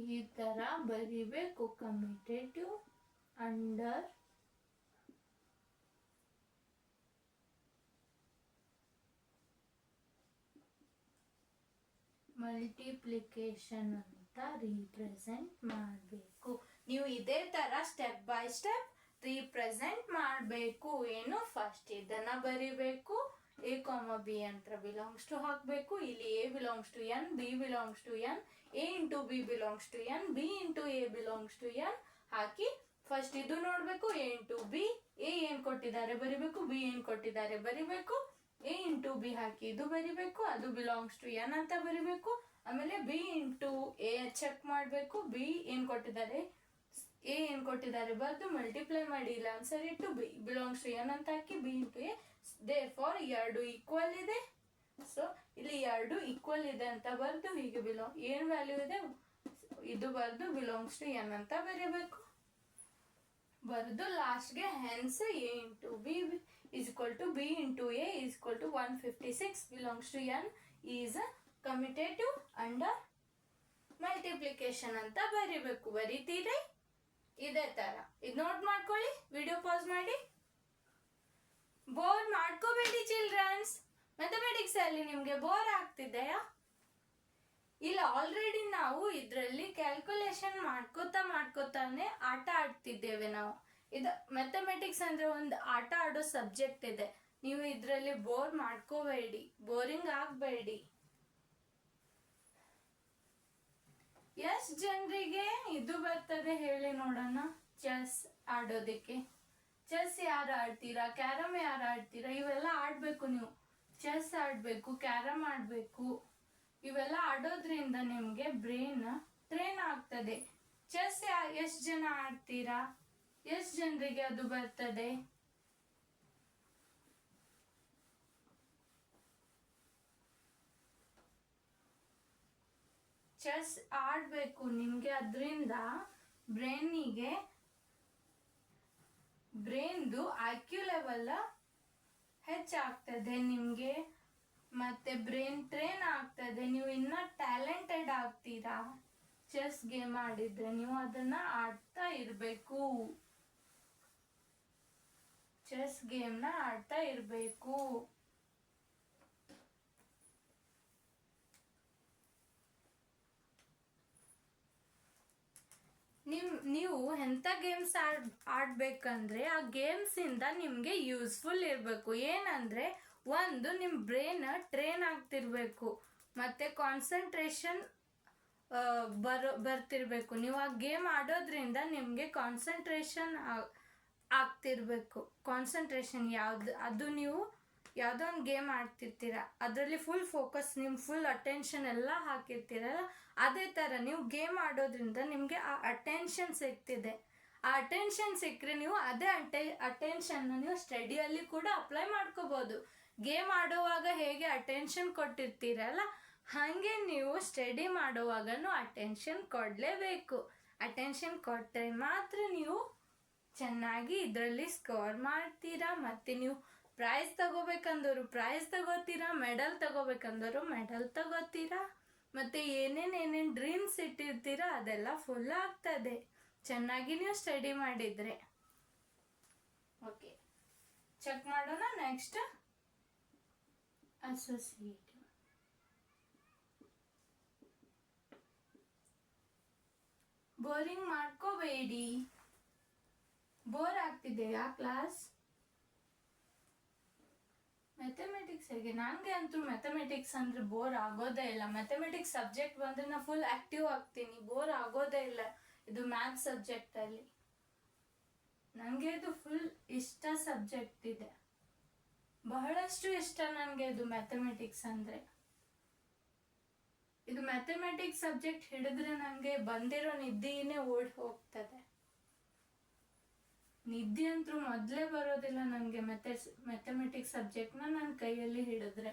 ಈ ತರ ಬರಿಬೇಕು. ಕಮ್ಯುಟೇಟಿವ್ ಅಂಡರ್ ಮಲ್ಟಿಪ್ಲಿಕೇಶನ್ ಅಂತ ರೀಪ್ರೆಸೆಂಟ್ ಮಾಡಬೇಕು. ನೀವು ಇದೇ ತರ ಸ್ಟೆಪ್ ಬೈ ಸ್ಟೆಪ್ ರೀಪ್ರೆಸೆಂಟ್ ಮಾಡಬೇಕು. ಏನು ಫಸ್ಟ್ ಇದನ್ನ ಬರಿಬೇಕು, ಎ ಕಾಮ ಬಿ ಅಂತ ಬಿಲಾಂಗ್ಸ್ ಟು ಹಾಕಬೇಕು. ಇಲ್ಲಿ A belongs to N, B belongs to N, A into B belongs to N, B into A belongs to N ಹಾಕಿ ಫಸ್ಟ್ ಇದು ನೋಡ್ಬೇಕು. ಎ ಇಂಟು ಬಿ, ಎ ಏನ್ ಕೊಟ್ಟಿದ್ದಾರೆ ಬರಿಬೇಕು, ಬಿ ಏನ್ ಕೊಟ್ಟಿದ್ದಾರೆ ಬರಿಬೇಕು. ಎ ಇಂಟು ಬಿ ಹಾಕಿ ಇದು ಬರಿಬೇಕು, ಅದು ಬಿಲಾಂಗ್ಸ್ ಟು ಎನ್ ಅಂತ ಬರಿಬೇಕು. ಆಮೇಲೆ ಬಿ ಇಂಟು ಎ ಚೆಕ್ ಮಾಡಬೇಕು, ಬಿ ಏನ್ ಕೊಟ್ಟಿದ್ದಾರೆ, ಎ ಏನ್ ಕೊಟ್ಟಿದ್ದಾರೆ ಬರ್ದು ಮಲ್ಟಿಪ್ಲೈ ಮಾಡಿ ಇಲ್ಲ ಆನ್ಸರ್ ಇಟ್ಟು ಬಿ ಬಿಲಾಂಗ್ಸ್ ಟು ಎನ್ ಅಂತ ಹಾಕಿ B into A. Therefore ಎರಡು ಈಕ್ವಲ್ ಇದೆ. ಸೊ ಇಲ್ಲಿ ಎರಡು ಈಕ್ವಲ್ ಇದೆ ಅಂತ ಬರ್ದು ಹೀಗೆ ಏನ್ ವ್ಯಾಲ್ಯೂ ಇದೆ ಇದು ಬರ್ದು ಬಿಲಾಂಗ್ಸ್ ಟು ಎನ್ ಅಂತ ಬರೀಬೇಕು. ಬರ್ದು ಲಾಸ್ಟ್ಗೆ hence A into B is equal to b into a is equal to 156 belongs to n is commutative under multiplication ಅಂತ ಬರಿಬೇಕು. ಬರಿತೀರಿ ಇದೇ ತರ. ಇದು ನೋಟ್ ಮಾಡ್ಕೊಳ್ಳಿ, ವಿಡಿಯೋ ಪಾಸ್ ಮಾಡಿ. ಬೋರ್ ಮಾಡ್ಕೋಬೇಡಿ ಚಿಲ್ಡ್ರನ್ಸ್. ಮ್ಯಾಥಮೆಟಿಕ್ಸ್ ಅಲ್ಲಿ ನಿಮ್ಗೆ ಬೋರ್ ಆಗ್ತಿದೆಯಾ? ಇಲ್ಲ, ಆಲ್ರೆಡಿ ನಾವು ಇದರಲ್ಲಿ ಕ್ಯಾಲ್ಕುಲೇಷನ್ ಮಾಡ್ಕೋತಾನೆ ಆಟ ಆಡ್ತಿದ್ದೇವೆ ನಾವು. ಇದು ಮ್ಯಾಥಮೆಟಿಕ್ಸ್ ಅಂದ್ರೆ ಒಂದು ಆಟ ಆಡೋ ಸಬ್ಜೆಕ್ಟ್ ಇದೆ. ನೀವು ಇದರಲ್ಲಿ ಬೋರ್ ಮಾಡ್ಕೋಬೇಡಿ, ಬೋರಿಂಗ್ ಆಗಬೇಡಿ. ಎಷ್ಟು ಜನರಿಗೆ ಇದು ಬರ್ತದೆ ಹೇಳಿ ನೋಡೋಣ ಚೆಸ್ ಆಡೋದಕ್ಕೆ? ಚೆಸ್ ಯಾರು ಆಡ್ತೀರಾ? ಕ್ಯಾರಮ್ ಯಾರು ಆಡ್ತೀರಾ? ಇವೆಲ್ಲ ಆಡ್ಬೇಕು ನೀವು. ಚೆಸ್ ಆಡ್ಬೇಕು, ಕ್ಯಾರಮ್ ಆಡ್ಬೇಕು. ಇವೆಲ್ಲ ಆಡೋದ್ರಿಂದ ನಿಮ್ಗೆ ಬ್ರೈನ್ ಟ್ರೈನ್ ಆಗ್ತದೆ. ಚೆಸ್ ಎಷ್ಟು ಜನ ಆಡ್ತೀರಾ? ಎಷ್ಟು ಜನರಿಗೆ ಅದು ಬರ್ತದೆ? ಚೆಸ್ ಆಡ್ಬೇಕು ನಿಮ್ಗೆ. ಅದರಿಂದ ಬ್ರೈನ್ದು IQ ಲೆವೆಲ್ ಹೆಚ್ಚಾಗ್ತದೆ ನಿಮ್ಗೆ, ಮತ್ತೆ ಬ್ರೈನ್ ಟ್ರೈನ್ ಆಗ್ತದೆ. ನೀವು ಇನ್ನ ಟ್ಯಾಲೆಂಟೆಡ್ ಆಗ್ತೀರಾ ಚೆಸ್ ಗೇಮ್ ಆಡಿದ್ರೆ. ನೀವು ಅದನ್ನ ಆಡ್ತಾ ಇರ್ಬೇಕು, ಚೆಸ್ ಗೇಮ್ನ ಆಡ್ತಾ ಇರ್ಬೇಕು. ನೀವು ಎಂಥ ಗೇಮ್ಸ್ ಆಡ್ಬೇಕಂದ್ರೆ ಆ ಗೇಮ್ಸ್ ಇಂದ ನಿಮ್ಗೆ ಯೂಸ್ಫುಲ್ ಇರಬೇಕು. ಏನಂದ್ರೆ ಒಂದು ನಿಮ್ಮ ಬ್ರೈನ್ ಟ್ರೈನ್ ಆಗ್ತಿರ್ಬೇಕು, ಮತ್ತೆ ಕಾನ್ಸಂಟ್ರೇಷನ್ ಬರ್ತಿರ್ಬೇಕು. ನೀವು ಆ ಗೇಮ್ ಆಡೋದ್ರಿಂದ ನಿಮ್ಗೆ ಕಾನ್ಸಂಟ್ರೇಷನ್ ಆಗ್ತಿರ್ಬೇಕು. ಕಾನ್ಸಂಟ್ರೇಷನ್ ಅದು ನೀವು ಯಾವುದೋ ಒಂದು ಗೇಮ್ ಆಡ್ತಿರ್ತೀರ, ಅದರಲ್ಲಿ ಫುಲ್ ಫೋಕಸ್, ನಿಮ್ಮ ಫುಲ್ ಅಟೆನ್ಷನ್ ಎಲ್ಲ ಹಾಕಿರ್ತೀರಲ್ಲ, ಅದೇ ಥರ ನೀವು ಗೇಮ್ ಆಡೋದ್ರಿಂದ ನಿಮಗೆ ಆ ಅಟೆನ್ಷನ್ ಸಿಗ್ತಿದೆ. ಆ ಅಟೆನ್ಷನ್ ಸಿಕ್ಕರೆ ನೀವು ಅದೇ ಅಟೆನ್ಷನ್ನ ನೀವು ಸ್ಟಡಿಯಲ್ಲಿ ಕೂಡ ಅಪ್ಲೈ ಮಾಡ್ಕೋಬೋದು. ಗೇಮ್ ಆಡುವಾಗ ಹೇಗೆ ಅಟೆನ್ಷನ್ ಕೊಟ್ಟಿರ್ತೀರಲ್ಲ, ಹಾಗೆ ನೀವು ಸ್ಟಡಿ ಮಾಡುವಾಗನೂ ಅಟೆನ್ಷನ್ ಕೊಡಲೇಬೇಕು. ಅಟೆನ್ಷನ್ ಕೊಟ್ಟರೆ ಮಾತ್ರ ನೀವು ಚೆನ್ನಾಗಿ ಇದರಲ್ಲಿ ಸ್ಕೋರ್ ಮಾಡ್ತೀರಾ. ಮತ್ತು ನೀವು ಪ್ರೈಸ್ ತಗೋಬೇಕಂದವರು ಪ್ರೈಸ್ ತಗೋತೀರಾ, ಮೆಡಲ್ ತಗೋಬೇಕಂದವರು ಮೆಡಲ್ ತಗೋತೀರಾ. ಮತ್ತು ಏನೇನು ಡ್ರೀಮ್ಸ್ ಇಟ್ಟಿರ್ತೀರಾ ಅದೆಲ್ಲ ಫುಲ್ ಆಗ್ತದೆ ಚೆನ್ನಾಗಿ ನೀವು ಸ್ಟಡಿ ಮಾಡಿದರೆ. ಓಕೆ, ಚೆಕ್ ಮಾಡೋಣ. Next associative. ಬೋರಿಂಗ್ ಮಾಡ್ಕೋಬೇಡಿ. ಬೋರ್ ಆಗ್ತಿದೆಯಾ ಕ್ಲಾಸ್? ಮ್ಯಾಥಮೆಟಿಕ್ಸ್ ಹೇಗೆ? ನನಗೆ ಅಂತೂ ಮ್ಯಾಥಮೆಟಿಕ್ಸ್ ಅಂದರೆ ಬೋರ್ ಆಗೋದೇ ಇಲ್ಲ. ಮ್ಯಾಥಮೆಟಿಕ್ಸ್ ಸಬ್ಜೆಕ್ಟ್ ಬಂದರೆ ನಾನು ಫುಲ್ ಆ್ಯಕ್ಟಿವ್ ಆಗ್ತೀನಿ, ಬೋರ್ ಆಗೋದೇ ಇಲ್ಲ. ಇದು ಮ್ಯಾಥ್ಸ್ ಸಬ್ಜೆಕ್ಟಲ್ಲಿ ನನಗೆ ಇದು ಫುಲ್ ಇಷ್ಟ ಸಬ್ಜೆಕ್ಟ್ ಇದೆ, ಬಹಳಷ್ಟು ಇಷ್ಟ ನನಗೆ ಇದು ಮ್ಯಾಥಮೆಟಿಕ್ಸ್ ಅಂದರೆ. ಇದು ಮ್ಯಾಥಮೆಟಿಕ್ಸ್ ಸಬ್ಜೆಕ್ಟ್ ಹಿಡಿದ್ರೆ ನನಗೆ ಬಂದಿರೋ ನಿದ್ದೆಯೇ ಓಡಿ ಹೋಗ್ತದೆ. ನಿದ್ದೆ ಅಂತೂ ಮೊದಲೇ ಬರೋದಿಲ್ಲ ನನಗೆ ಮ್ಯಾಥಮೆಟಿಕ್ಸ್ ಸಬ್ಜೆಕ್ಟ್ನ ನನ್ನ ಕೈಯಲ್ಲಿ ಹಿಡಿದ್ರೆ.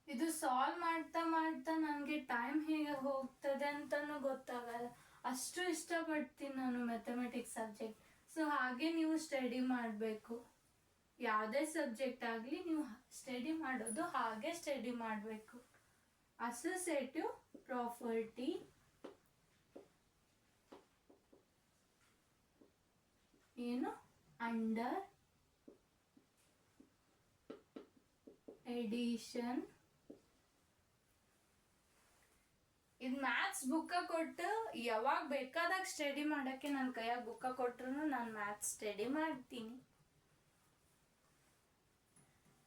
ಇದು ಸಾಲ್ವ್ ಮಾಡ್ತಾ ಮಾಡ್ತಾ ನನಗೆ ಟೈಮ್ ಹೇಗೆ ಹೋಗ್ತದೆ ಅಂತಲೂ ಗೊತ್ತಾಗಲ್ಲ, ಅಷ್ಟು ಇಷ್ಟಪಡ್ತೀನಿ ನಾನು ಮ್ಯಾಥಮೆಟಿಕ್ಸ್ ಸಬ್ಜೆಕ್ಟ್. ಸೊ ಹಾಗೆ ನೀವು ಸ್ಟಡಿ ಮಾಡಬೇಕು. ಯಾವುದೇ ಸಬ್ಜೆಕ್ಟ್ ಆಗಲಿ ನೀವು ಸ್ಟಡಿ ಮಾಡೋದು ಹಾಗೆ ಸ್ಟಡಿ ಮಾಡಬೇಕು. ಅಸೋಸಿಯೇಟಿವ್ ಪ್ರಾಪರ್ಟಿ ಏನು? Under addition. ಇದು ಮ್ಯಾಥ್ಸ್ ಬುಕ್ಕ ಕೊಟ್ಟು ಯಾವಾಗ ಬೇಕಾದಾಗ ಸ್ಟಡಿ ಮಾಡೋಕ್ಕೆ ನನ್ನ ಕೈಯಾಗ ಬುಕ್ಕ ಕೊಟ್ಟರು ನಾನು ಮ್ಯಾಥ್ಸ್ ಸ್ಟಡಿ ಮಾಡ್ತೀನಿ.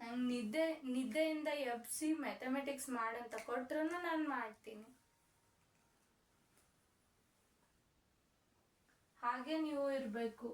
ನಂಗೆ ನಿದ್ದೆಯಿಂದ ಎಬ್ಸಿ ಮ್ಯಾಥಮೆಟಿಕ್ಸ್ ಮಾಡಂತ ಕೊಟ್ಟರು ನಾನು ಮಾಡ್ತೀನಿ. ಹಾಗೆ ನೀವು ಇರಬೇಕು.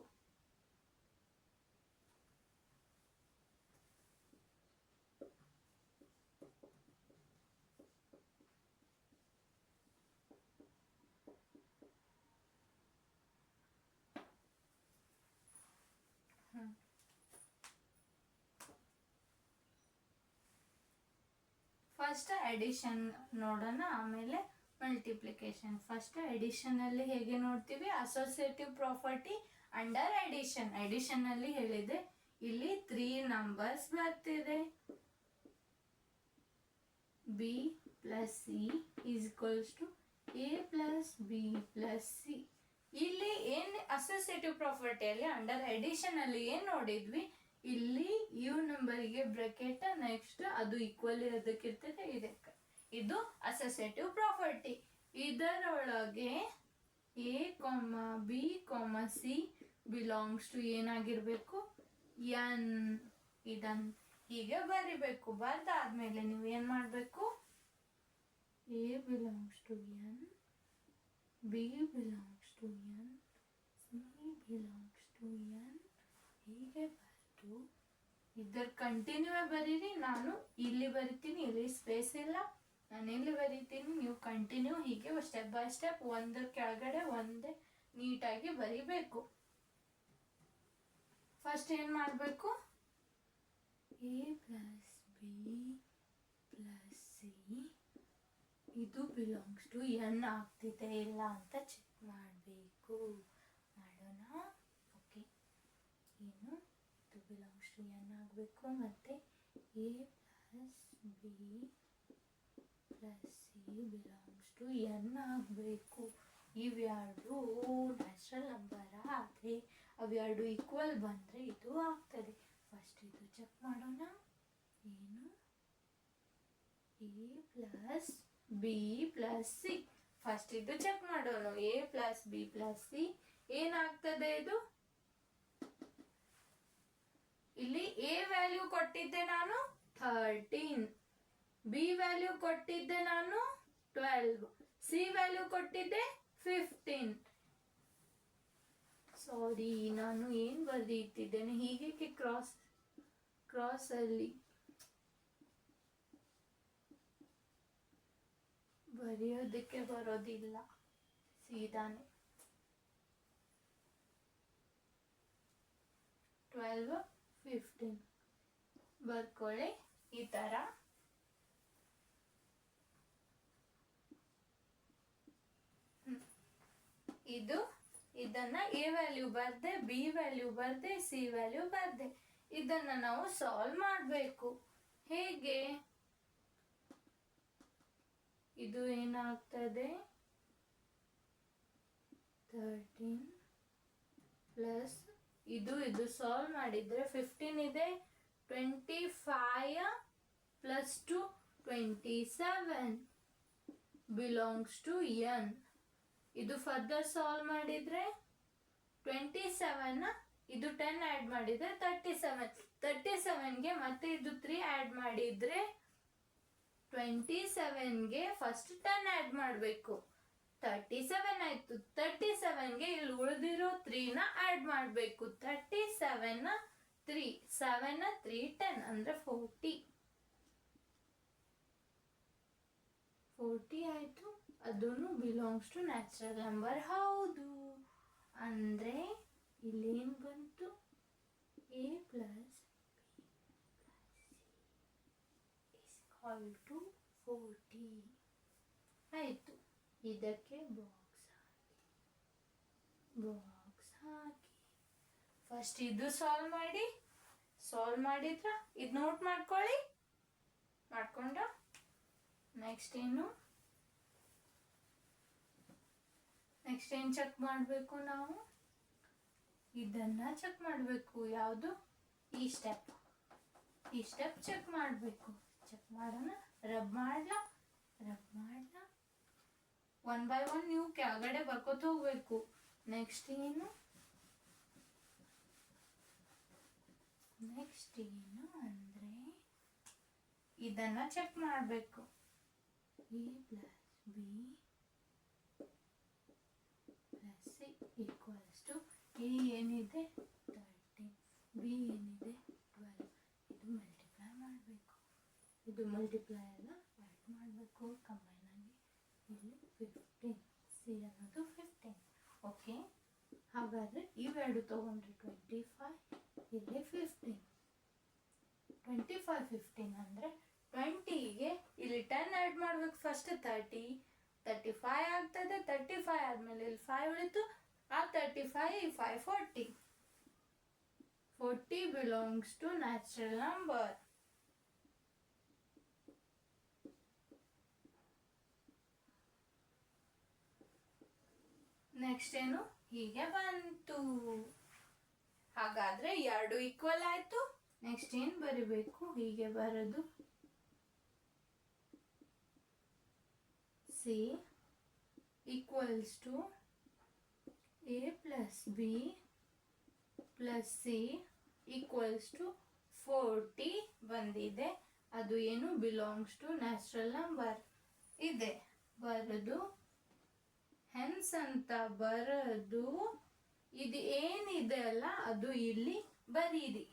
ಫಸ್ಟ್ ಎಡಿಷನ್ ನೋಡೋಣ, ಆಮೇಲೆ ಮಲ್ಟಿಪ್ಲಿಕೇಶನ್. ಫಸ್ಟ್ ಅಡಿಷನ್ ಅಲ್ಲಿ ಹೇಗೆ ನೋಡ್ತೀವಿ, associative property under addition. Addition ಅಲ್ಲಿ ಹೇಳಿದೆ, ಇಲ್ಲಿ 3 ನಂಬರ್ಸ್ ಬರ್ತಿದೆ. b plus C is equals to a plus B plus C. ಇಲ್ಲಿ ಏನ್ ಅಸೋಸಿಯೇಟಿವ್ ಪ್ರಾಪರ್ಟಿಯಲ್ಲಿ ಅಂಡರ್ ಅಡಿಷನ್ ಅಲ್ಲಿ ಏನ್ ನೋಡಿದ್ವಿ, ಇಲ್ಲಿ ಯು ನಂಬರಿಗೆ ಬ್ರಾಕೆಟ್ ನೆಕ್ಸ್ಟ್ ಅದು ಈಕ್ವಲ್ ಇರೋದಕ್ಕಿರ್ತದೆ ಇದಕ್ಕೆ. ಇದು ಅಸೋಸಿಯೇಟಿವ್ ಪ್ರಾಪರ್ಟಿ. ಇದರೊಳಗೆ a, b, c ಬಿಲಾಂಗ್ಸ್ ಟು ಏನಾಗಿರ್ಬೇಕು, n. ಇದನ್ ಹೀಗೆ ಬರಿಬೇಕು. ಬರ್ದಾದ್ಮೇಲೆ ನೀವು ಏನ್ ಮಾಡ್ಬೇಕು, a belongs to n, b belongs to n, c belongs to n, ಹೀಗೆ ಬರ್ದು ಇದರ ಕಂಟಿನ್ಯೂ ಬರೀರಿ. ನಾನು ಇಲ್ಲಿ ಬರಿತೀನಿ, ಇಲ್ಲಿ ಸ್ಪೇಸ್ ಇಲ್ಲ, ನಾನು ಇಲ್ಲಿ ಬರಿತೀನಿ, ನೀವು ಕಂಟಿನ್ಯೂ ಹೀಗೆ ಸ್ಟೆಪ್ ಬೈ ಸ್ಟೆಪ್ ಒಂದರ ಕೆಳಗಡೆ ಒಂದೇ ನೀಟಾಗಿ ಬರಿಬೇಕು. ಫಸ್ಟ್ ಏನ್ ಮಾಡಬೇಕು, a plus B plus C ಇದು ಬಿಲಾಂಗ್ಸ್ ಟು n ಆಗ್ತಿದೆ ಇಲ್ಲ ಅಂತ ಚೆಕ್ ಮಾಡಬೇಕು. ಮಾಡೋಣ. ಓಕೆ, ಏನು ಇದು ಬಿಲಾಂಗ್ಸ್ ಟು n ಆಗಬೇಕು. ಮತ್ತೆ a plus B plus C belongs to n ಆಗಬೇಕು. ಇವೆರಡು ನ್ಯಾಚುರಲ್ ನಂಬರ್ ಆದರೆ ಅವೆರಡು ಈಕ್ವಲ್ ಬಂದರೆ ಇದು ಆಗ್ತದೆ. ಫಸ್ಟ್ ಇದು ಚೆಕ್ ಮಾಡೋಣ. ಏನು, a plus B plus C. First ಇದು ಚೆಕ್ ಮಾಡೋಣ. a plus B plus C ಏನಾಗ್ತದೆ ಇದು, ಇಲ್ಲಿ a ವ್ಯಾಲ್ಯೂ ಕೊಟ್ಟಿದ್ದೆ ನಾನು 13, b ವ್ಯಾಲ್ಯೂ ಕೊಟ್ಟಿದ್ದೆ ನಾನು 12, c ವ್ಯಾಲ್ಯೂ ಕೊಟ್ಟಿದ್ದೆ 15. ಸಾರಿ, ನಾನು ಏನ್ ಬರ್ದಿಟ್ಟಿದ್ದೇನೆ, ಹೀಗೆ ಕ್ರಾಸ್ ಅಲ್ಲಿ ಬರೆಯೋದಕ್ಕೆ ಬರೋದಿಲ್ಲ, ಸೀದಾನೆ 12, 15 ಬರ್ಕೊಳ್ಳಿ ಈ ತರ. ಇದನ್ನ a ವ್ಯಾಲ್ಯೂ ಬರ್ದೆ, b ವ್ಯಾಲ್ಯೂ ಬರ್ದೆ, c ವ್ಯಾಲ್ಯೂ ಬರ್ದೆ. ಇದನ್ನ ನಾವು ಸಾಲ್ವ್ ಮಾಡಬೇಕು. ಹೇಗೆ, ಇದು ಏನಾಗ್ತದೆ, 13 ಪ್ಲಸ್ ಇದು ಸಾಲ್ವ್ ಮಾಡಿದ್ರೆ 15 ಇದೆ, 25 ಪ್ಲಸ್ 2 27 ಬಿಲಾಂಗ್ಸ್ ಟು n. ಇದು ಫರ್ದರ್ ಸಾಲ್ವ್ ಮಾಡಿದ್ರೆ 27, ಇದು 10 ಆ್ಯಡ್ ಮಾಡಿದ್ರೆ 37ಗೆ ಮತ್ತೆ ಇದು 3 ಆ್ಯಡ್ ಮಾಡಿದ್ರೆ 27ಗೆ ಫಸ್ಟ್ 10 ಆ್ಯಡ್ ಮಾಡಬೇಕು. 37 ಆಯ್ತು. 37ಗೆ ಇಲ್ಲಿ ಉಳಿದಿರೋ 3ನ ಆ್ಯಡ್ ಮಾಡಬೇಕು. 37 3 7 3 10 ಅಂದ್ರೆ 40 ಆಯ್ತು. ಅದನ್ನು ಬಿಲಾಂಗ್ಸ್ ಟು ನ್ಯಾಚುರಲ್ ನಂಬರ್ ಹೌದು. ಅಂದ್ರೆ ಇಲ್ಲೇನು ಬಂತು, a plus B is equal to 40 ಆಯ್ತು. ಇದಕ್ಕೆ ಬಾಕ್ಸ್ ಹಾಕಿ ಫಸ್ಟ್ ಇದು ಸಾಲ್ವ್ ಮಾಡಿದ್ರ ಇದು ನೋಟ್ ಮಾಡ್ಕೊಳ್ಳಿ. ಮಾಡ್ಕೊಂಡ ನೆಕ್ಸ್ಟ್ ಏನು ಚೆಕ್ ಮಾಡಬೇಕು, ನಾವು ಇದನ್ನ ಚೆಕ್ ಮಾಡಬೇಕು. ಯಾವುದು, ಈ ಸ್ಟೆಪ್ ಚೆಕ್ ಮಾಡಬೇಕು. ಚೆಕ್ ಮಾಡೋಣ. ರಬ್ ಮಾಡ್ಲಾ 1 by 1 ನೀವು ಕೆಳಗಡೆ ಬರ್ಕೋತ ಹೋಗ್ಬೇಕು. ನೆಕ್ಸ್ಟ್ ಏನು ಅಂದ್ರೆ ಇದನ್ನ ಚೆಕ್ ಮಾಡಬೇಕು. a plus B plus C equals to a ಏನಿದೆ 13, b ಏನಿದೆ 12. ಇದು ಮಲ್ಟಿಪ್ಲೈ ಮಾಡಬೇಕು. ಇದು ಮಲ್ಟಿಪ್ಲೈ ಎಲ್ಲ ಆ್ಯಡ್ ಮಾಡಬೇಕು ಕಂಬೈನ್ ಆಗಿ. ಇಲ್ಲಿ 15, ಸಿ ಅನ್ನೋದು 15. ಓಕೆ, ಹಾಗಾದರೆ ಇವೆರಡು ತೊಗೊಂಡ್ರೆ 25, ಇಲ್ಲಿ 15. 25 15 ಅಂದರೆ 20ಗೆ ಇಲ್ಲಿ 10 ಆ್ಯಡ್ ಮಾಡಬೇಕು ಫಸ್ಟ್. 30 35 ಆಗ್ತದೆ. 35 ಆದ್ಮೇಲೆ ಇಲ್ಲಿ 5 ಉಳಿತು. ಆ 35 ಈ 5 40. 40 belongs to natural number. Next ಏನು, ಹೀಗೆ ಬಂತು. ಹಾಗಾದ್ರೆ 2 ಈಕ್ವಲ್ ಆಯ್ತು. ನೆಕ್ಸ್ಟ್ ಏನ್ ಬರಿಬೇಕು, ಹೀಗೆ ಬರೋದು C equals to A plus B plus C equals to 40 ಬಂದಿದೆ. ಅದು ಏನು, ಬಿಲಾಂಗ್ಸ್ ಟು ನ್ಯಾಚುರಲ್ ನಂಬರ್ ಇದೆ. ಬರೆದು ಹೆನ್ಸ್ ಅಂತ ಬರೆದು ಇದು ಏನಿದೆ ಅಲ್ಲ ಅದು ಇಲ್ಲಿ ಬರೀರಿ.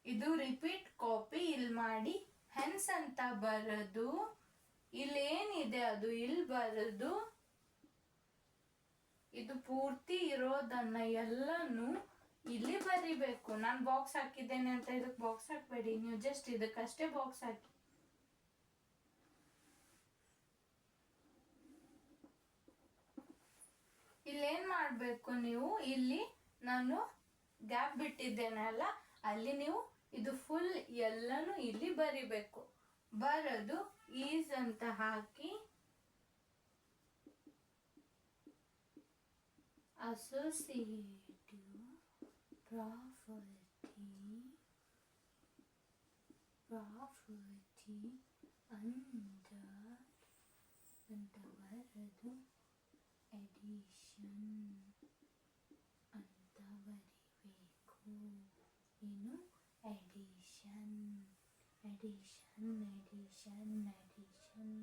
ಇದು ರಿಪೀಟ್ ಕಾಪಿ ಇಲ್ಲಿ ಮಾಡಿ ಹೆನ್ಸ್ ಅಂತ ಬರೆದು ಇಲ್ಲಿ ಏನಿದೆ ಅದು ಇಲ್ಲಿ ಬರೆದು ಇದು ಪೂರ್ತಿ ಇರೋದನ್ನ ಎಲ್ಲಾನು ಇಲ್ಲಿ ಬರಿಬೇಕು. ನಾನು ಬಾಕ್ಸ್ ಹಾಕಿದ್ದೇನೆ ಅಂತ ಇದಕ್ಕೆ ಬಾಕ್ಸ್ ಹಾಕ್ಬೇಡಿ, ನೀವು ಜಸ್ಟ್ ಇದಕ್ಕಷ್ಟೇ ಬಾಕ್ಸ್ ಹಾಕಿ. ಇಲ್ಲೇನ್ ಮಾಡ್ಬೇಕು ನೀವು, ಇಲ್ಲಿ ನಾನು ಗ್ಯಾಪ್ ಬಿಟ್ಟಿದ್ದೇನೆ ಅಲ್ಲ ಅಲ್ಲಿ ನೀವು ಇದು ಫುಲ್ ಎಲ್ಲಾನು ಇಲ್ಲಿ ಬರಿಬೇಕು. ಬರೆದು ಈಸ್ ಅಂತ ಹಾಕಿ ಅಸೋಸಿಯೇಟಿವ್ ಪ್ರಾಪರ್ಟಿ ಅಂಡರ್ ಅಂತ ಬರೆದು ಎಡಿಷನ್ ಅಂತ ಬರಿಬೇಕು. ಇನ್ನು ಎಡಿಷನ್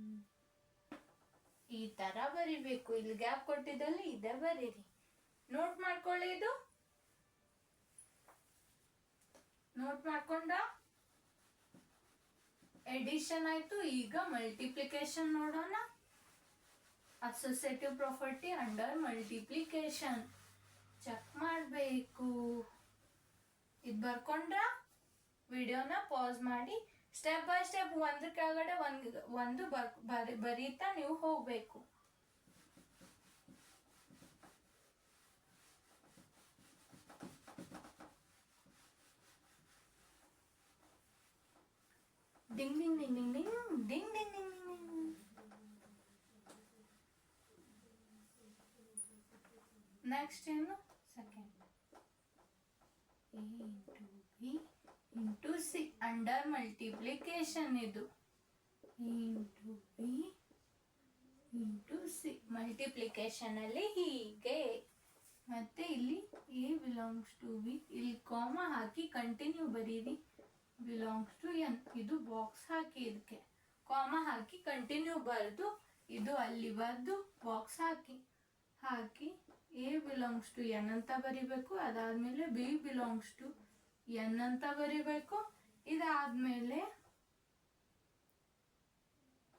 ಈ ತರ ಬರಿಬೇಕು. ಇಲ್ಲಿ ಗ್ಯಾಪ್ ಕೊಟ್ಟಿದ್ದಲ್ಲಿ ಇದೇ ಬರೀರಿ. ನೋಟ್ ಮಾಡ್ಕೊಳ್ಳಿ. ಇದು ನೋಟ್ ಮಾಡ್ಕೊಂಡ ಎಡಿಷನ್ ಆಯ್ತು. ಈಗ ಮಲ್ಟಿಪ್ಲಿಕೇಶನ್ ನೋಡೋಣ. Associative property under multiplication check ಮಾಡಬೇಕು. ಇದು ಬರ್ಕೊಂಡ್ರ ವಿಡಿಯೋನ ಪಾಸ್ ಮಾಡಿ ಸ್ಟೆಪ್ ಬೈ ಸ್ಟೆಪ್ ಒಂದ್ರ ಕೆಳಗಡೆ ಒಂದು ಬರೀತಾ ನೀವು ಹೋಗ್ಬೇಕು. Ding ding ding ding ding ding ding ding ding. Next ಏನು, second A into B into C under multiplication. ಇದು A into B into C multiplication ಅಲ್ಲಿ ಹೀಗೆ. ಮತ್ತೆ ಇಲ್ಲಿ A belongs to B, ಇಲ್ಲಿ ಕಾಮ ಹಾಕಿ ಕಂಟಿನ್ಯೂ ಬರೀರಿ. ಬಿಲಾಂಗ್ಸ್ ಟು ಎನ್, ಇದು ಬಾಕ್ಸ್ ಹಾಕಿ ಇದಕ್ಕೆ ಕಾಮ ಹಾಕಿ ಕಂಟಿನ್ಯೂ ಬರೆದು ಇದು ಅಲ್ಲಿ ಬರೆದು box hockey A belongs to N ಅಂತ ಬರಿಬೇಕು. ಅದಾದ್ಮೇಲೆ B belongs to N ಅಂತ ಬರಿಬೇಕು. ಇದಾದ್ಮೇಲೆ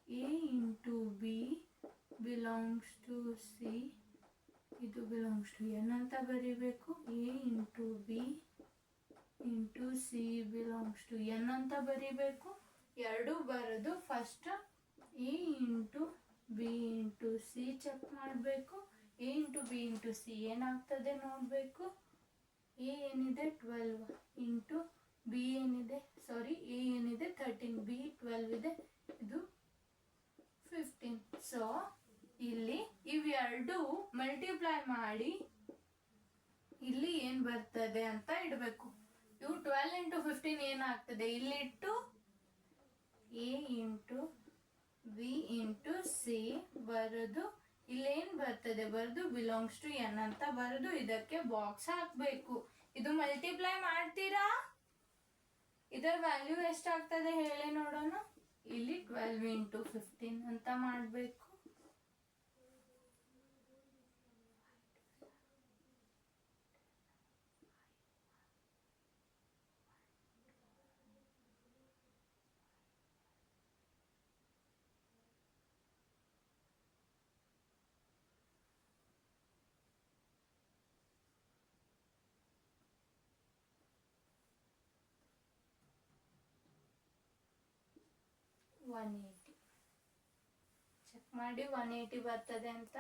A into B belongs to C, ಇದು belongs to N ಅಂತ ಬರಿಬೇಕು. A into B into C belongs to N ಅಂತ ಬರಿಬೇಕು. ಎರಡು ಬರೆದು first A into B into C check ಮಾಡಬೇಕು. A into B into C ಏನಾಗ್ತದೆ ನೋಡಬೇಕು. A ಏನಿದೆ 12 ಇಂಟು B ಏನಿದೆ A ಏನಿದೆ 13, B 12 ಇದೆ, ಇದು 15. ಸೊ ಇಲ್ಲಿ ಇವೆರಡು ಮಲ್ಟಿಪ್ಲೈ ಮಾಡಿ ಇಲ್ಲಿ ಏನ್ ಬರ್ತದೆ ಅಂತ ಇಡಬೇಕು. ಇವು 12 into 15 ಏನಾಗ್ತದೆ ಇಲ್ಲಿ ಇಟ್ಟು A into B into C ಬರೆದು ಇಲ್ಲೇನ್ ಬರ್ತದೆ ಬರೆದು ಬಿಲಾಂಗ್ಸ್ ಟು ಎನ್ ಅಂತ ಬರೆದು ಇದಕ್ಕೆ ಬಾಕ್ಸ್ ಹಾಕಬೇಕು. ಇದು ಮಲ್ಟಿಪ್ಲೈ ಮಾಡ್ತೀರಾ? ಇದರ ವ್ಯಾಲ್ಯೂ ಎಷ್ಟಾಗ್ತದೆ ಹೇಳಿ ನೋಡೋಣ. ಇಲ್ಲಿ 12 into 15 ಅಂತ ಮಾಡಬೇಕು. ಚೆಕ್ ಮಾಡಿ 180 ಬರ್ತದೆ ಅಂತ.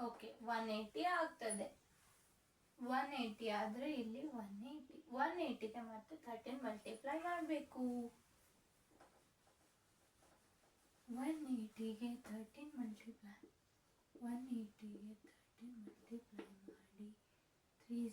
ಓಕೆ 180 ಆಗ್ತದೆ. 180 ಆದರೆ ಇಲ್ಲಿ 180ಗೆ ಮತ್ತೆ 13 ಮಲ್ಟಿಪ್ಲೈ ಮಾಡಬೇಕು. 180ಗೆ 13 ಮಲ್ಟಿಪ್ಲೈ 180ಗೆ 13 ಮಲ್ಟಿಪ್ಲೈ ಮಾಡಿ 300 8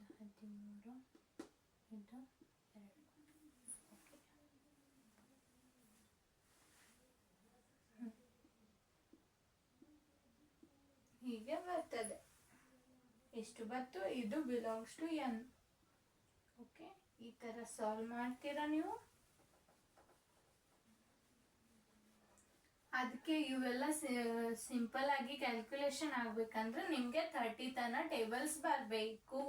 13 ಇದು 2. ಹೀಗೆ ಬರ್ತದೆ. ಎಷ್ಟು ಬಂತು? ಇದು ಬಿಲಾಂಗ್ಸ್ ಟು n. ಓಕೆ, ಈ ತರ ಸಾಲ್ವ್ ಮಾಡ್ತೀರಾ ನೀವು. ಅದಕ್ಕೆ ಇವೆಲ್ಲ ಸಿಂಪಲ್ ಆಗಿ ಕ್ಯಾಲ್ಕುಲೇಷನ್ ಆಗ್ಬೇಕಂದ್ರೆ ನಿಮ್ಗೆ 30 ತನ ಟೇಬಲ್ಸ್ ಬರಬೇಕು.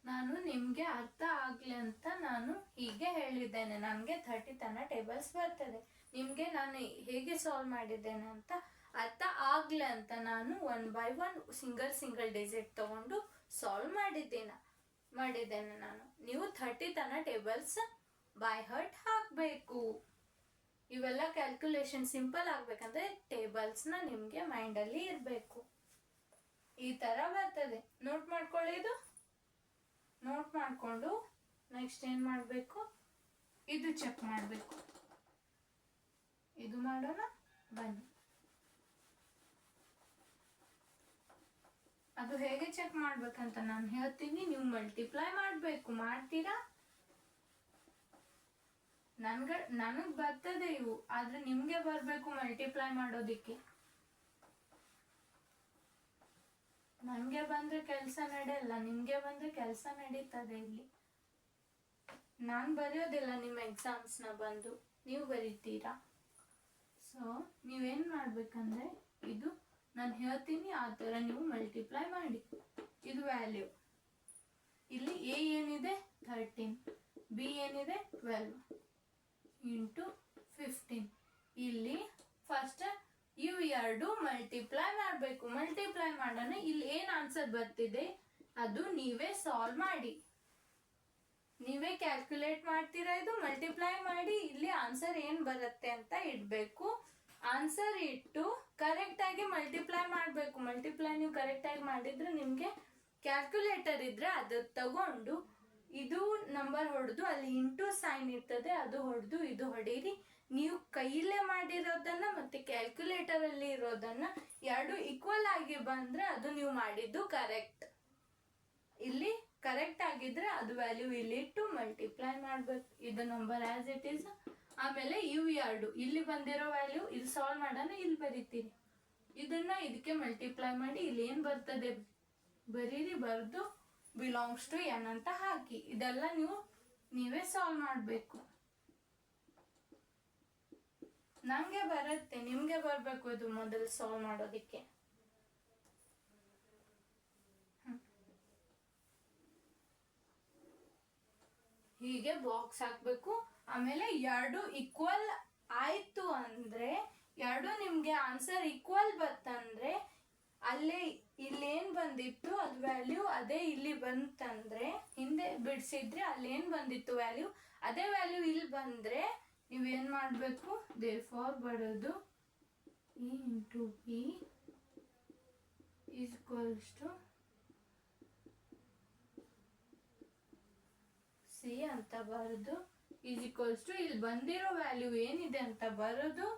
ನಾನು ನಿಮ್ಗೆ ಅರ್ಥ ಆಗ್ಲಿ ಅಂತ ನಾನು ಹೀಗೆ ಹೇಳಿದ್ದೇನೆ. ನನಗೆ 30 ತನ ಟೇಬಲ್ಸ್ ಬರ್ತದೆ. ನಿಮ್ಗೆ ನಾನು ಹೇಗೆ ಸಾಲ್ವ್ ಮಾಡಿದ್ದೇನೆ ಅಂತ ಅರ್ಥ ಆಗ್ಲಿ ಅಂತ ನಾನು 1 by 1 ಸಿಂಗಲ್ ಡಿಜಿಟ್ ತಗೊಂಡು ಸಾಲ್ವ್ ಮಾಡಿದ್ದೇನೆ ನಾನು. ನೀವು 30 ತನ ಟೇಬಲ್ಸ್ ಬೈ ಹರ್ಟ್ ಹಾಕಬೇಕು. ಇವೆಲ್ಲ ಕ್ಯಾಲ್ಕುಲೇಷನ್ ಸಿಂಪಲ್ ಆಗ್ಬೇಕಂದ್ರೆ ಟೇಬಲ್ಸ್ನ ನಿಮಗೆ ಮೈಂಡಲ್ಲಿ ಇರಬೇಕು. ಈ ಥರ ಬರ್ತದೆ. ನೋಟ್ ಮಾಡ್ಕೊಳ್ಳಿ. ಇದು ನೋಟ್ ಮಾಡಿಕೊಂಡು ನೆಕ್ಸ್ಟ್ ಏನು ಮಾಡಬೇಕು? ಇದು ಚೆಕ್ ಮಾಡಬೇಕು. ಇದು ಮಾಡೋಣ ಬನ್ನಿ. ಅದು ಹೇಗೆ ಚೆಕ್ ಮಾಡ್ಬೇಕಂತ ನಾನು ಹೇಳ್ತೀನಿ. ನೀವು ಮಲ್ಟಿಪ್ಲೈ ಮಾಡಬೇಕು. ಮಾಡ್ತೀರಾ? ನನಗೆ ಬರ್ತದೆ ಇವು, ಆದ್ರೆ ನಿಮ್ಗೆ ಬರಬೇಕು ಮಲ್ಟಿಪ್ಲೈ ಮಾಡೋದಿಕ್ಕೆ. ನನಗೆ ಬಂದ್ರೆ ಕೆಲಸ ನಡೆಯಲ್ಲ, ನಿಮ್ಗೆ ಬಂದ್ರೆ ಕೆಲಸ ನಡೀತದೆ. ಇಲ್ಲಿ ನಾನು ಬರೆಯೋದಿಲ್ಲ, ನಿಮ್ಮ ಎಕ್ಸಾಮ್ಸ್ನ ಬಂದು ನೀವು ಬರೀತೀರಾ. ಸೊ ನೀವೇನು ಮಾಡ್ಬೇಕಂದ್ರೆ ಇದು ನಾನು ಹೇಳ್ತೀನಿ ಆ ಥರ ನೀವು ಮಲ್ಟಿಪ್ಲೈ ಮಾಡಿ. ಇದು ವ್ಯಾಲ್ಯೂ. ಇಲ್ಲಿ ಎ ಏನಿದೆ 13, ಬಿ ಏನಿದೆ 12 ಇಂಟು 15. ಇಲ್ಲಿ ಫಸ್ಟ್ ಇವು ಎರಡು ಮಲ್ಟಿಪ್ಲೈ ಮಾಡಬೇಕು. ಮಲ್ಟಿಪ್ಲೈ ಮಾಡೋಣ. ಇಲ್ಲಿ ಏನು ಆನ್ಸರ್ ಬರ್ತಿದೆ ಅದು ನೀವೇ ಸಾಲ್ವ್ ಮಾಡಿ. ನೀವೇ ಕ್ಯಾಲ್ಕುಲೇಟ್ ಮಾಡ್ತೀರಾ. ಇದು ಮಲ್ಟಿಪ್ಲೈ ಮಾಡಿ ಇಲ್ಲಿ ಆನ್ಸರ್ ಏನು ಬರುತ್ತೆ ಅಂತ ಇಡಬೇಕು. ಆನ್ಸರ್ ಇಟ್ಟು ಕರೆಕ್ಟಾಗಿ ಮಲ್ಟಿಪ್ಲೈ ಮಾಡಬೇಕು. ಮಲ್ಟಿಪ್ಲೈ ನೀವು ಕರೆಕ್ಟಾಗಿ ಮಾಡಿದ್ರೆ ನಿಮಗೆ ಕ್ಯಾಲ್ಕುಲೇಟರ್ ಇದ್ರೆ ಅದು ತಗೊಂಡು ಇದು ನಂಬರ್ ಹೊಡೆದು ಅಲ್ಲಿ ಇಂಟು ಸೈನ್ ಇರ್ತದೆ ಅದು ಹೊಡೆದು ಇದು ಹೊಡೀರಿ. ನೀವು ಕೈಯಲ್ಲೇ ಮಾಡಿರೋದನ್ನ ಮತ್ತೆ ಕ್ಯಾಲ್ಕುಲೇಟರ್ ಅಲ್ಲಿ ಇರೋದನ್ನ ಎರಡು ಈಕ್ವಲ್ ಆಗಿ ಬಂದ್ರೆ ಅದು ನೀವು ಮಾಡಿದ್ದು ಕರೆಕ್ಟ್. ಇಲ್ಲಿ ಕರೆಕ್ಟ್ ಆಗಿದ್ರೆ ಅದು ವ್ಯಾಲ್ಯೂ ಇಲ್ಲಿ ಇಟ್ಟು ಮಲ್ಟಿಪ್ಲೈ ಮಾಡ್ಬೇಕು. ಇದು ನಂಬರ್ ಆಸ್ ಇಟ್ ಈಸ್. ಆಮೇಲೆ ಇವು ಎರಡು ಇಲ್ಲಿ ಬಂದಿರೋ ವ್ಯಾಲ್ಯೂ ಇಲ್ಲಿ ಸಾಲ್ವ್ ಮಾಡೋಣ. ಇಲ್ಲಿ ಬರೀತೀರಿ. ಇದನ್ನ ಇದಕ್ಕೆ ಮಲ್ಟಿಪ್ಲೈ ಮಾಡಿ ಇಲ್ಲಿ ಏನ್ ಬರ್ತದೆ ಬರೀರಿ. ಬರ್ದು ಬಿಲಾಂಗ್ಸ್ ಟು n ಅಂತ ಹಾಕಿ. ಇದೆಲ್ಲ ನೀವೇ ಸಾಲ್ವ್ ಮಾಡಬೇಕು. ನಂಗೆ ಬರುತ್ತೆ, ನಿಮ್ಗೆ ಬರ್ಬೇಕು ಇದು ಮೊದಲು ಸಾಲ್ವ್ ಮಾಡೋದಿಕ್ಕೆ. ಹೀಗೆ ಬಾಕ್ಸ್ ಹಾಕ್ಬೇಕು. ಆಮೇಲೆ ಎರಡು ಈಕ್ವಲ್ ಆಯ್ತು ಅಂದ್ರೆ, ಎರಡು ನಿಮ್ಗೆ ಆನ್ಸರ್ ಈಕ್ವಲ್ ಬರ್ತಂದ್ರೆ ಅಲ್ಲೇ ಇಲ್ಲೇನ್ ಬಂದಿತ್ತು ಅದು ವ್ಯಾಲ್ಯೂ ಅದೇ ಇಲ್ಲಿ ಬಂತಂದ್ರೆ, ಹಿಂದೆ ಬಿಡಿಸಿದ್ರೆ ಅಲ್ಲೇನ್ ಬಂದಿತ್ತು ವ್ಯಾಲ್ಯೂ ಅದೇ ವ್ಯಾಲ್ಯೂ ಇಲ್ಲಿ ಬಂದ್ರೆ ನೀವೇನ್ ಮಾಡಬೇಕು? ದೇರ್ಫೋರ್ ಬರೋದು E into B is equals to C ಅಂತ ಬರೋದು. ಈಸ್ ಈಕ್ವಲ್ಸ್ ಟು ಇಲ್ಲಿ ಬಂದಿರೋ ವ್ಯಾಲ್ಯೂ ಏನಿದೆ ಅಂತ ಬರೋದು.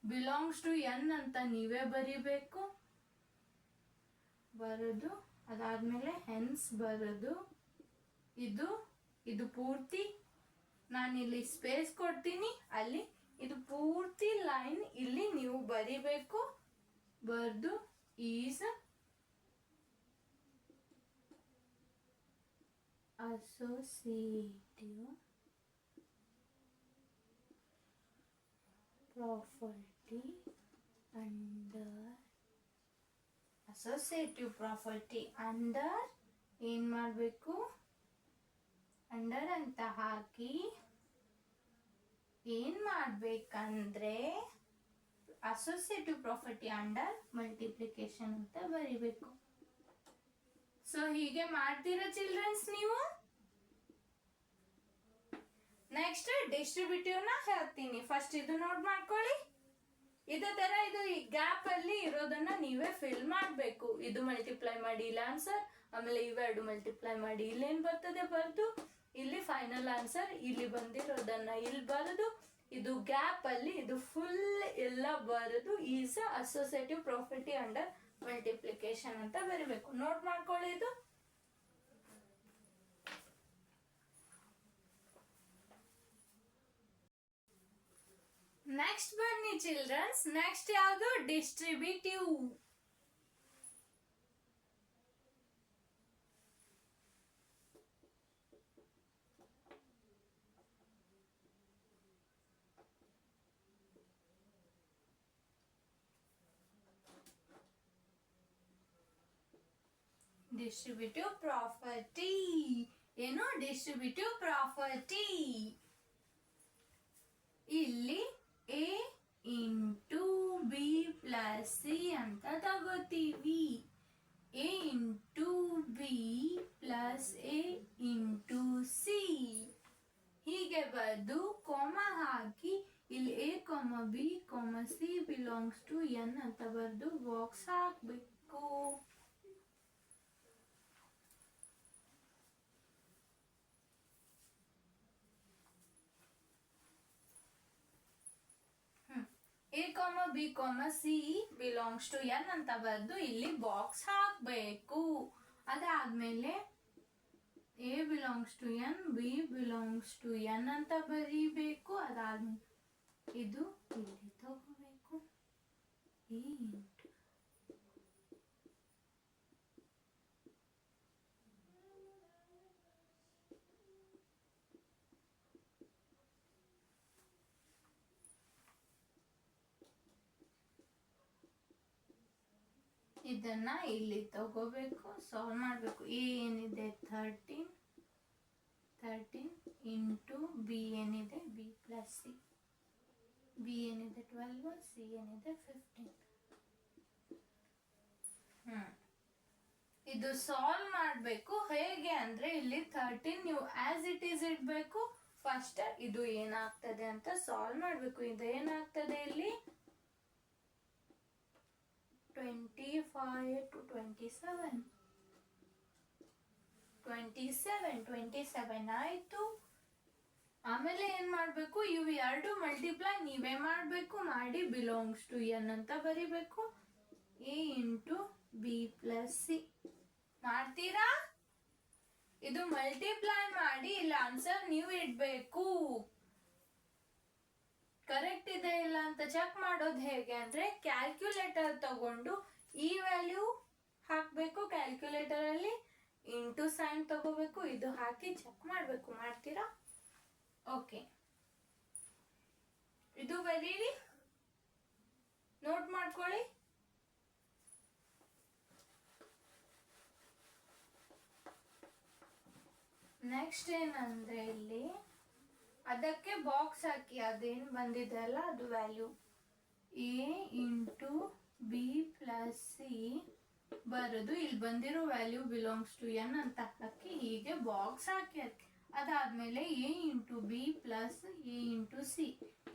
ಬಿಲಾಂಗ್ಸ್ ಟು n ಅಂತ ನೀವೇ ಬರಿಬೇಕು. ಬರೋದು ಅದಾದಮೇಲೆ ಹೆನ್ಸ್ ಬರೋದು ಇದು ಇದು ಪೂರ್ತಿ ನಾನಿಲ್ಲಿ ಸ್ಪೇಸ್ ಕೊಡ್ತೀನಿ, ಅಲ್ಲಿ ಇದು ಪೂರ್ತಿ ಲೈನ್ ಇಲ್ಲಿ ನೀವು ಬರಿಬೇಕು. ಬರ್ದು is associative property under associative property under ಏನು ಮಾಡಬೇಕು, ಅಂಡರ್ ಅಂತ ಹಾಕಿ ಏನು ಮಾಡಬೇಕಂದ್ರೆ ಅಸೋಸಿಯೇಟಿವ್ ಪ್ರಾಪರ್ಟಿ ಅಂಡರ್ ಮಲ್ಟಿಪ್ಲಿಕೇಶನ್ ಅಂತ ಬರಿಬೇಕು. ಸೊ ಹೀಗೆ ಮಾಡ್ತೀರಾ ಚಿಲ್ಡ್ರನ್ಸ್ ನೀವು. ನೆಕ್ಸ್ಟ್ ಡಿಸ್ಟ್ರಿಬ್ಯೂಟಿವ್ ನ ಹೇಳ್ತೀನಿ. ಫಸ್ಟ್ ಇದು ನೋಟ್ ಮಾಡ್ಕೊಳ್ಳಿ. ಇದೇ ತರ ಇದು ಈ ಗ್ಯಾಪ್ ಅಲ್ಲಿ ಇರೋದನ್ನ ನೀವೇ ಫಿಲ್ ಮಾಡಬೇಕು. ಇದು ಮಲ್ಟಿಪ್ಲೈ ಮಾಡಿ ಇಲ್ಲ ಆನ್ಸರ್, ಆಮೇಲೆ ಇವೆರಡು ಮಲ್ಟಿಪ್ಲೈ ಮಾಡಿ ಇಲ್ಲೇನ್ ಬರ್ತದೆ ಬರ್ದು, ಇಲ್ಲಿ ಫೈನಲ್ ಆನ್ಸರ್ ಇಲ್ಲಿ ಬಂದಿರೋದನ್ನ ಇಲ್ಲಿ ಬರೆದು, ಇದು ಗ್ಯಾಪ್ ಅಲ್ಲಿ ಇದು ಫುಲ್ ಎಲ್ಲ ಬರೆದು is associative property under multiplication ಅಂತ ಬರಿಬೇಕು. ನೋಟ್ ಮಾಡ್ಕೊಳ್ಳಿ ಇದು. ನೆಕ್ಸ್ಟ್ ಬನ್ನಿ ಚಿಲ್ಡ್ರನ್ಸ್, ನೆಕ್ಸ್ಟ್ ಯಾವುದು ಡಿಸ್ಟ್ರಿಬ್ಯೂಟಿವ್. ಡಿಸ್ಟ್ರಿಬ್ಯೂಟಿವ್ ಪ್ರಾಪರ್ಟಿ ಏನು, ಡಿಸ್ಟ್ರಿಬ್ಯೂಟಿವ್ ಪ್ರಾಪರ್ಟಿ ಇಲ್ಲಿ A into B plus C ಅಂತ ತಗೋತೀವಿ. A into B plus A into C ಹೀಗೆ ಬರೆದು ಕಾಮ ಹಾಕಿ ಇಲ್ಲಿ ಎ ಕಾಮ B com C belongs to N ಅಂತ ಬರೆದು ಬಾಕ್ಸ್ ಹಾಕಬೇಕು. ಎ ಕಾಮ B com C belongs to N ಅಂತ ಬರೆದು ಇಲ್ಲಿ ಬಾಕ್ಸ್ ಹಾಕಬೇಕು. ಅದಾದ್ಮೇಲೆ A belongs to N, B belongs to N ಅಂತ ಬರೀಬೇಕು. ಅದಾದ್ಮೇಲೆ ಇದು ಇಲ್ಲಿ ತಗೋಬೇಕು. ಎ ಇಂಟು ಇದನ್ನ ಇಲ್ಲಿ ತಗೋಬೇಕು, ಸಾಲ್ವ್ ಮಾಡಬೇಕು. ಎ ಏನಿದೆ 13 ಇಂಟು ಬಿ ಏನಿದೆ ಬಿ ಪ್ಲಸ್ ಸಿ, ಬಿ ಏನಿದೆ 12, ಸಿ ಏನಿದೆ 15. ಇದು ಸಾಲ್ವ್ ಮಾಡಬೇಕು. ಹೇಗೆ ಅಂದ್ರೆ ಇಲ್ಲಿ 13 ನೀವು ಆಸ್ ಇಟ್ ಈಸ್ ಇಡಬೇಕು. ಫಸ್ಟ್ ಇದು ಏನಾಗ್ತದೆ ಅಂತ ಸಾಲ್ವ್ ಮಾಡಬೇಕು. ಇದು ಏನಾಗ್ತದೆ ಇಲ್ಲಿ 25 to 27 ಆಯ್ತು. ಆಮೇಲೆ ಏನ್ ಮಾಡ್ಬೇಕು, ಇವು ಎರಡು ಮಲ್ಟಿಪ್ಲೈ ನೀವೇ ಮಾಡ್ಬೇಕು. ಮಾಡಿ ಬಿಲಾಂಗ್ಸ್ ಟು ಎನ್ ಅಂತ ಬರಿಬೇಕು. A into B plus C ಮಾಡ್ತೀರಾ. ಇದು ಮಲ್ಟಿಪ್ಲೈ ಮಾಡಿ ಇಲ್ಲಿ ಆನ್ಸರ್ ನೀವು ಇಡ್ಬೇಕು. ಕರೆಕ್ಟ್ ಇದೆ ಇಲ್ಲ ಅಂತ ಚೆಕ್ ಮಾಡೋದು ಹೇಗೆ ಅಂದ್ರೆ ಕ್ಯಾಲ್ಕುಲೇಟರ್ ತಗೊಂಡು ಈ ವ್ಯಾಲ್ಯೂ ಹಾಕಬೇಕು, ಕ್ಯಾಲ್ಕುಲೇಟರ್ ಅಲ್ಲಿ ಇಂಟು ಸೈನ್ ತಗೋಬೇಕು, ಇದು ಹಾಕಿ ಚೆಕ್ ಮಾಡಬೇಕು. ಮಾಡ್ತೀರಾ? ಓಕೆ, ಇದು ಬರೀರಿ, ನೋಟ್ ಮಾಡ್ಕೊಳ್ಳಿ. ನೆಕ್ಸ್ಟ್ ಏನಂದ್ರೆ ಇಲ್ಲಿ ಅದಕ್ಕೆ ಬಾಕ್ಸ್ ಹಾಕಿ ಅದೇನು ಬಂದಿದೆ ಅಲ್ಲ ಅದು value A into B plus C ಬರೋದು ಇಲ್ಲಿ ಬಂದಿರೋ ವ್ಯಾಲ್ಯೂ ಬಿಲಾಂಗ್ಸ್ ಟು ಎನ್ ಅಂತ ಹಾಕಿ ಹೀಗೆ ಬಾಕ್ಸ್ ಹಾಕಿ ಅದಾದ್ಮೇಲೆ A into B plus A into C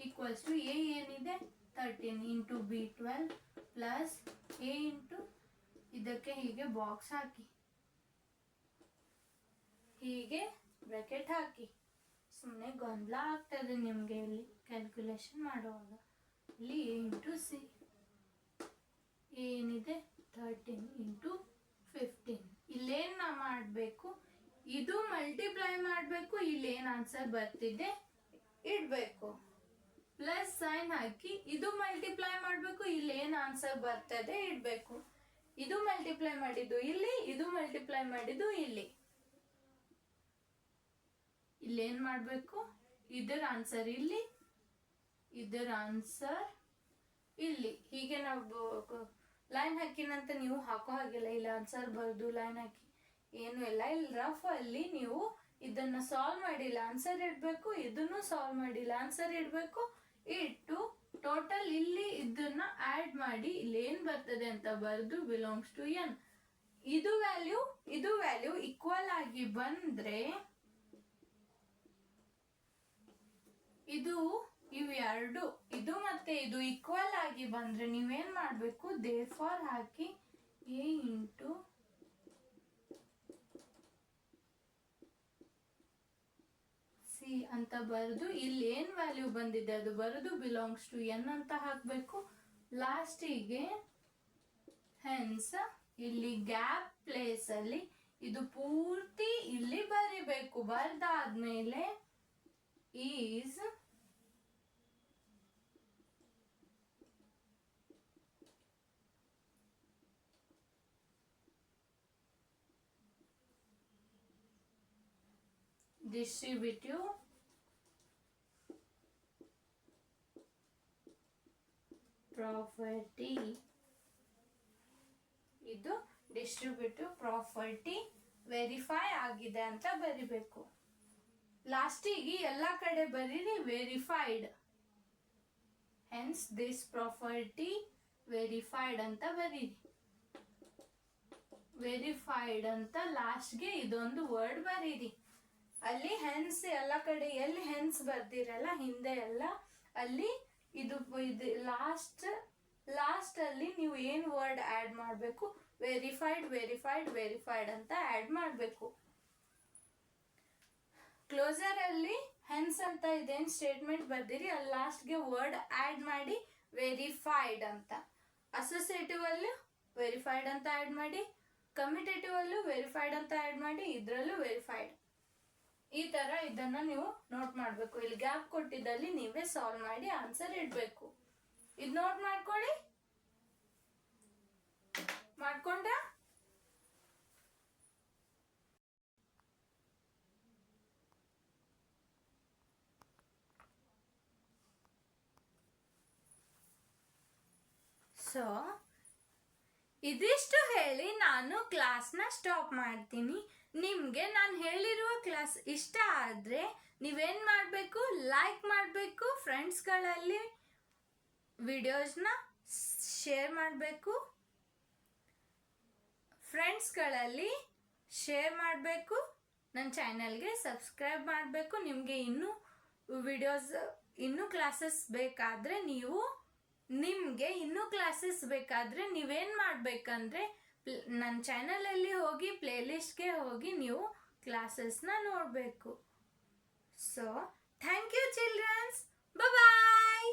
equals to A ಏನಿದೆ 13 into B 12 plus A into ಇದಕ್ಕೆ ಹೀಗೆ ಬಾಕ್ಸ್ ಹಾಕಿ ಹೀಗೆ ಬ್ರಾಕೆಟ್ ಹಾಕಿ. ಸುಮ್ಮನೆ ಗೊಂದಲ ಆಗ್ತದೆ ನಿಮಗೆ ಇಲ್ಲಿ ಕ್ಯಾಲ್ಕುಲೇಷನ್ ಮಾಡುವಾಗ. ಇಲ್ಲಿ ಎ ಇಂಟು ಸಿ ಏನಿದೆ 13 ಇಂಟು 15 ಇಲ್ಲೇನ್ ನಾ ಮಾಡಬೇಕು, ಇದು ಮಲ್ಟಿಪ್ಲೈ ಮಾಡಬೇಕು, ಇಲ್ಲೇನ್ ಆನ್ಸರ್ ಬರ್ತಿದೆ ಇಡಬೇಕು. ಪ್ಲಸ್ ಸೈನ್ ಹಾಕಿ ಇದು ಮಲ್ಟಿಪ್ಲೈ ಮಾಡಬೇಕು, ಇಲ್ಲೇನ್ ಆನ್ಸರ್ ಬರ್ತದೆ ಇಡಬೇಕು. ಇದು ಮಲ್ಟಿಪ್ಲೈ ಮಾಡಿದ್ದು ಇಲ್ಲಿ, ಇದು ಮಲ್ಟಿಪ್ಲೈ ಮಾಡಿದ್ದು ಇಲ್ಲಿ. ಇಲ್ಲೇನ್ ಮಾಡಬೇಕು, ಇದರ ಆನ್ಸರ್ ಇಲ್ಲಿ, ಇದರ ಆನ್ಸರ್ ಇಲ್ಲಿ. ಹೀಗೆ ನಾವು ಲೈನ್ ಹಾಕಿನಂತ ನೀವು ಹಾಕೋ ಹಾಗಿಲ್ಲ, ಇಲ್ಲಿ ಆನ್ಸರ್ ಬರ್ದು ಲೈನ್ ಹಾಕಿ ಏನು ಇಲ್ಲ. ಇಲ್ಲಿ ರಫ್ ಅಲ್ಲಿ ನೀವು ಇದನ್ನ ಸಾಲ್ವ್ ಮಾಡಿಲ್ಲ ಆನ್ಸರ್ ಇಡಬೇಕು, ಇದನ್ನು ಸಾಲ್ವ್ ಮಾಡಿಲ್ಲ ಆನ್ಸರ್ ಇಡಬೇಕು. ಇಟ್ಟು ಟೋಟಲ್ ಇಲ್ಲಿ ಇದನ್ನ ಆಡ್ ಮಾಡಿ ಇಲ್ಲಿ ಏನ್ ಬರ್ತದೆ ಅಂತ ಬರೆದು ಬಿಲಾಂಗ್ಸ್ ಟು ಎನ್. ಇದು ವ್ಯಾಲ್ಯೂ ಈಕ್ವಲ್ ಆಗಿ ಬಂದ್ರೆ ಇವೆರಡು ಇದು ಮತ್ತೆ ಇದು ಈಕ್ವಲ್ ಆಗಿ ಬಂದ್ರೆ ನೀವೇನ್ ಮಾಡ್ಬೇಕು, therefore hockey a into C ಅಂತ ಬರೆದು ಇಲ್ಲಿ ಏನ್ ವ್ಯಾಲ್ಯೂ ಬಂದಿದೆ ಅದು ಬರೆದು ಬಿಲಾಂಗ್ಸ್ ಟು ಎನ್ ಅಂತ ಹಾಕ್ಬೇಕು. ಲಾಸ್ಟಿಗೆ ಹೆನ್ಸ್ ಇಲ್ಲಿ ಗ್ಯಾಪ್ ಪ್ಲೇಸ್ ಅಲ್ಲಿ ಇದು ಪೂರ್ತಿ ಇಲ್ಲಿ ಬರಿಬೇಕು. ಬರ್ದಾದ್ಮೇಲೆ ಈಸ್ distributive ಪ್ರಾಪರ್ಟಿ. ಇದು ಡಿಸ್ಟ್ರಿಬ್ಯೂಟಿವ್ ಪ್ರಾಪರ್ಟಿ ವೆರಿಫೈ ಆಗಿದೆ ಅಂತ ಬರಿಬೇಕು. ಲಾಸ್ಟಿಗೆ ಎಲ್ಲ ಕಡೆ ಬರೀರಿ verified. Hence this property verified ಅಂತ ಬರೀರಿ. ವೆರಿಫೈಡ್ ಅಂತ ಲಾಸ್ಟ್ಗೆ ಇದೊಂದು ವರ್ಡ್ ಬರೀರಿ. ಅಲ್ಲಿ ಹೆನ್ಸ್ ಎಲ್ಲ ಕಡೆ ಎಲ್ಲಿ ಹೆನ್ಸ್ ಬರ್ದಿರಲ್ಲ ಹಿಂದೆ ಎಲ್ಲ ಅಲ್ಲಿ ಇದು ಲಾಸ್ಟ್ ಅಲ್ಲಿ ನೀವು ಏನ್ ವರ್ಡ್ ಆಡ್ ಮಾಡಬೇಕು, ವೆರಿಫೈಡ್ ಅಂತ ಆಡ್ ಮಾಡಬೇಕು. ಕ್ಲೋಸರ್ ಅಲ್ಲಿ ಹೆನ್ಸ್ ಅಂತ ಇದೇನ್ ಸ್ಟೇಟ್ಮೆಂಟ್ ಬರ್ದಿರಿ ಅಲ್ಲಿ ಲಾಸ್ಟ್ಗೆ ವರ್ಡ್ ಆಡ್ ಮಾಡಿ ವೆರಿಫೈಡ್ ಅಂತ. ಅಸೋಸಿಯೇಟಿವ್ ಅಲ್ಲೂ ವೆರಿಫೈಡ್ ಅಂತ ಆಡ್ ಮಾಡಿ, ಕಮ್ಯುಟೇಟಿವ್ ಅಲ್ಲೂ ವೆರಿಫೈಡ್ ಅಂತ ಆಡ್ ಮಾಡಿ, ಇದ್ರಲ್ಲೂ ವೆರಿಫೈಡ್. ಈ ತರ ಇದನ್ನ ನೀವು ನೋಟ್ ಮಾಡ್ಬೇಕು. ಇಲ್ಲಿ ಗ್ಯಾಪ್ ಕೊಟ್ಟಿದ್ದಲ್ಲಿ ನೀವೇ ಸಾಲ್ವ್ ಮಾಡಿ ಆನ್ಸರ್ ಇಡ್ಬೇಕು. ಇದು ನೋಟ್ ಮಾಡ್ಕೊಳ್ಳಿ. ಮಾಡ್ಕೊಂಡ ಸೊ ಇದಿಷ್ಟು ಹೇಳಿ ನಾನು ಕ್ಲಾಸ್ನ ಸ್ಟಾಪ್ ಮಾಡ್ತೀನಿ. ನಿಮಗೆ ನಾನು ಹೇಳಿರುವ ಕ್ಲಾಸ್ ಇಷ್ಟ ಆದರೆ ನೀವೇನು ಮಾಡಬೇಕು, ಲೈಕ್ ಮಾಡಬೇಕು, ಫ್ರೆಂಡ್ಸ್ಗಳಲ್ಲಿ ವಿಡಿಯೋಸ್ನ ಶೇರ್ ಮಾಡಬೇಕು, ನನ್ನ ಚಾನಲ್ಗೆ ಸಬ್ಸ್ಕ್ರೈಬ್ ಮಾಡಬೇಕು. ನಿಮಗೆ ಇನ್ನೂ ಕ್ಲಾಸಸ್ ಬೇಕಾದರೆ ನೀವೇನು ಮಾಡಬೇಕಂದ್ರೆ ನನ್ನ ಚಾನಲಲ್ಲಿ ಹೋಗಿ ಪ್ಲೇಲಿಸ್ಟ್ಗೆ ಹೋಗಿ ನೀವು ಕ್ಲಾಸಸ್ನ ನೋಡಬೇಕು. So thank you childrens, bye.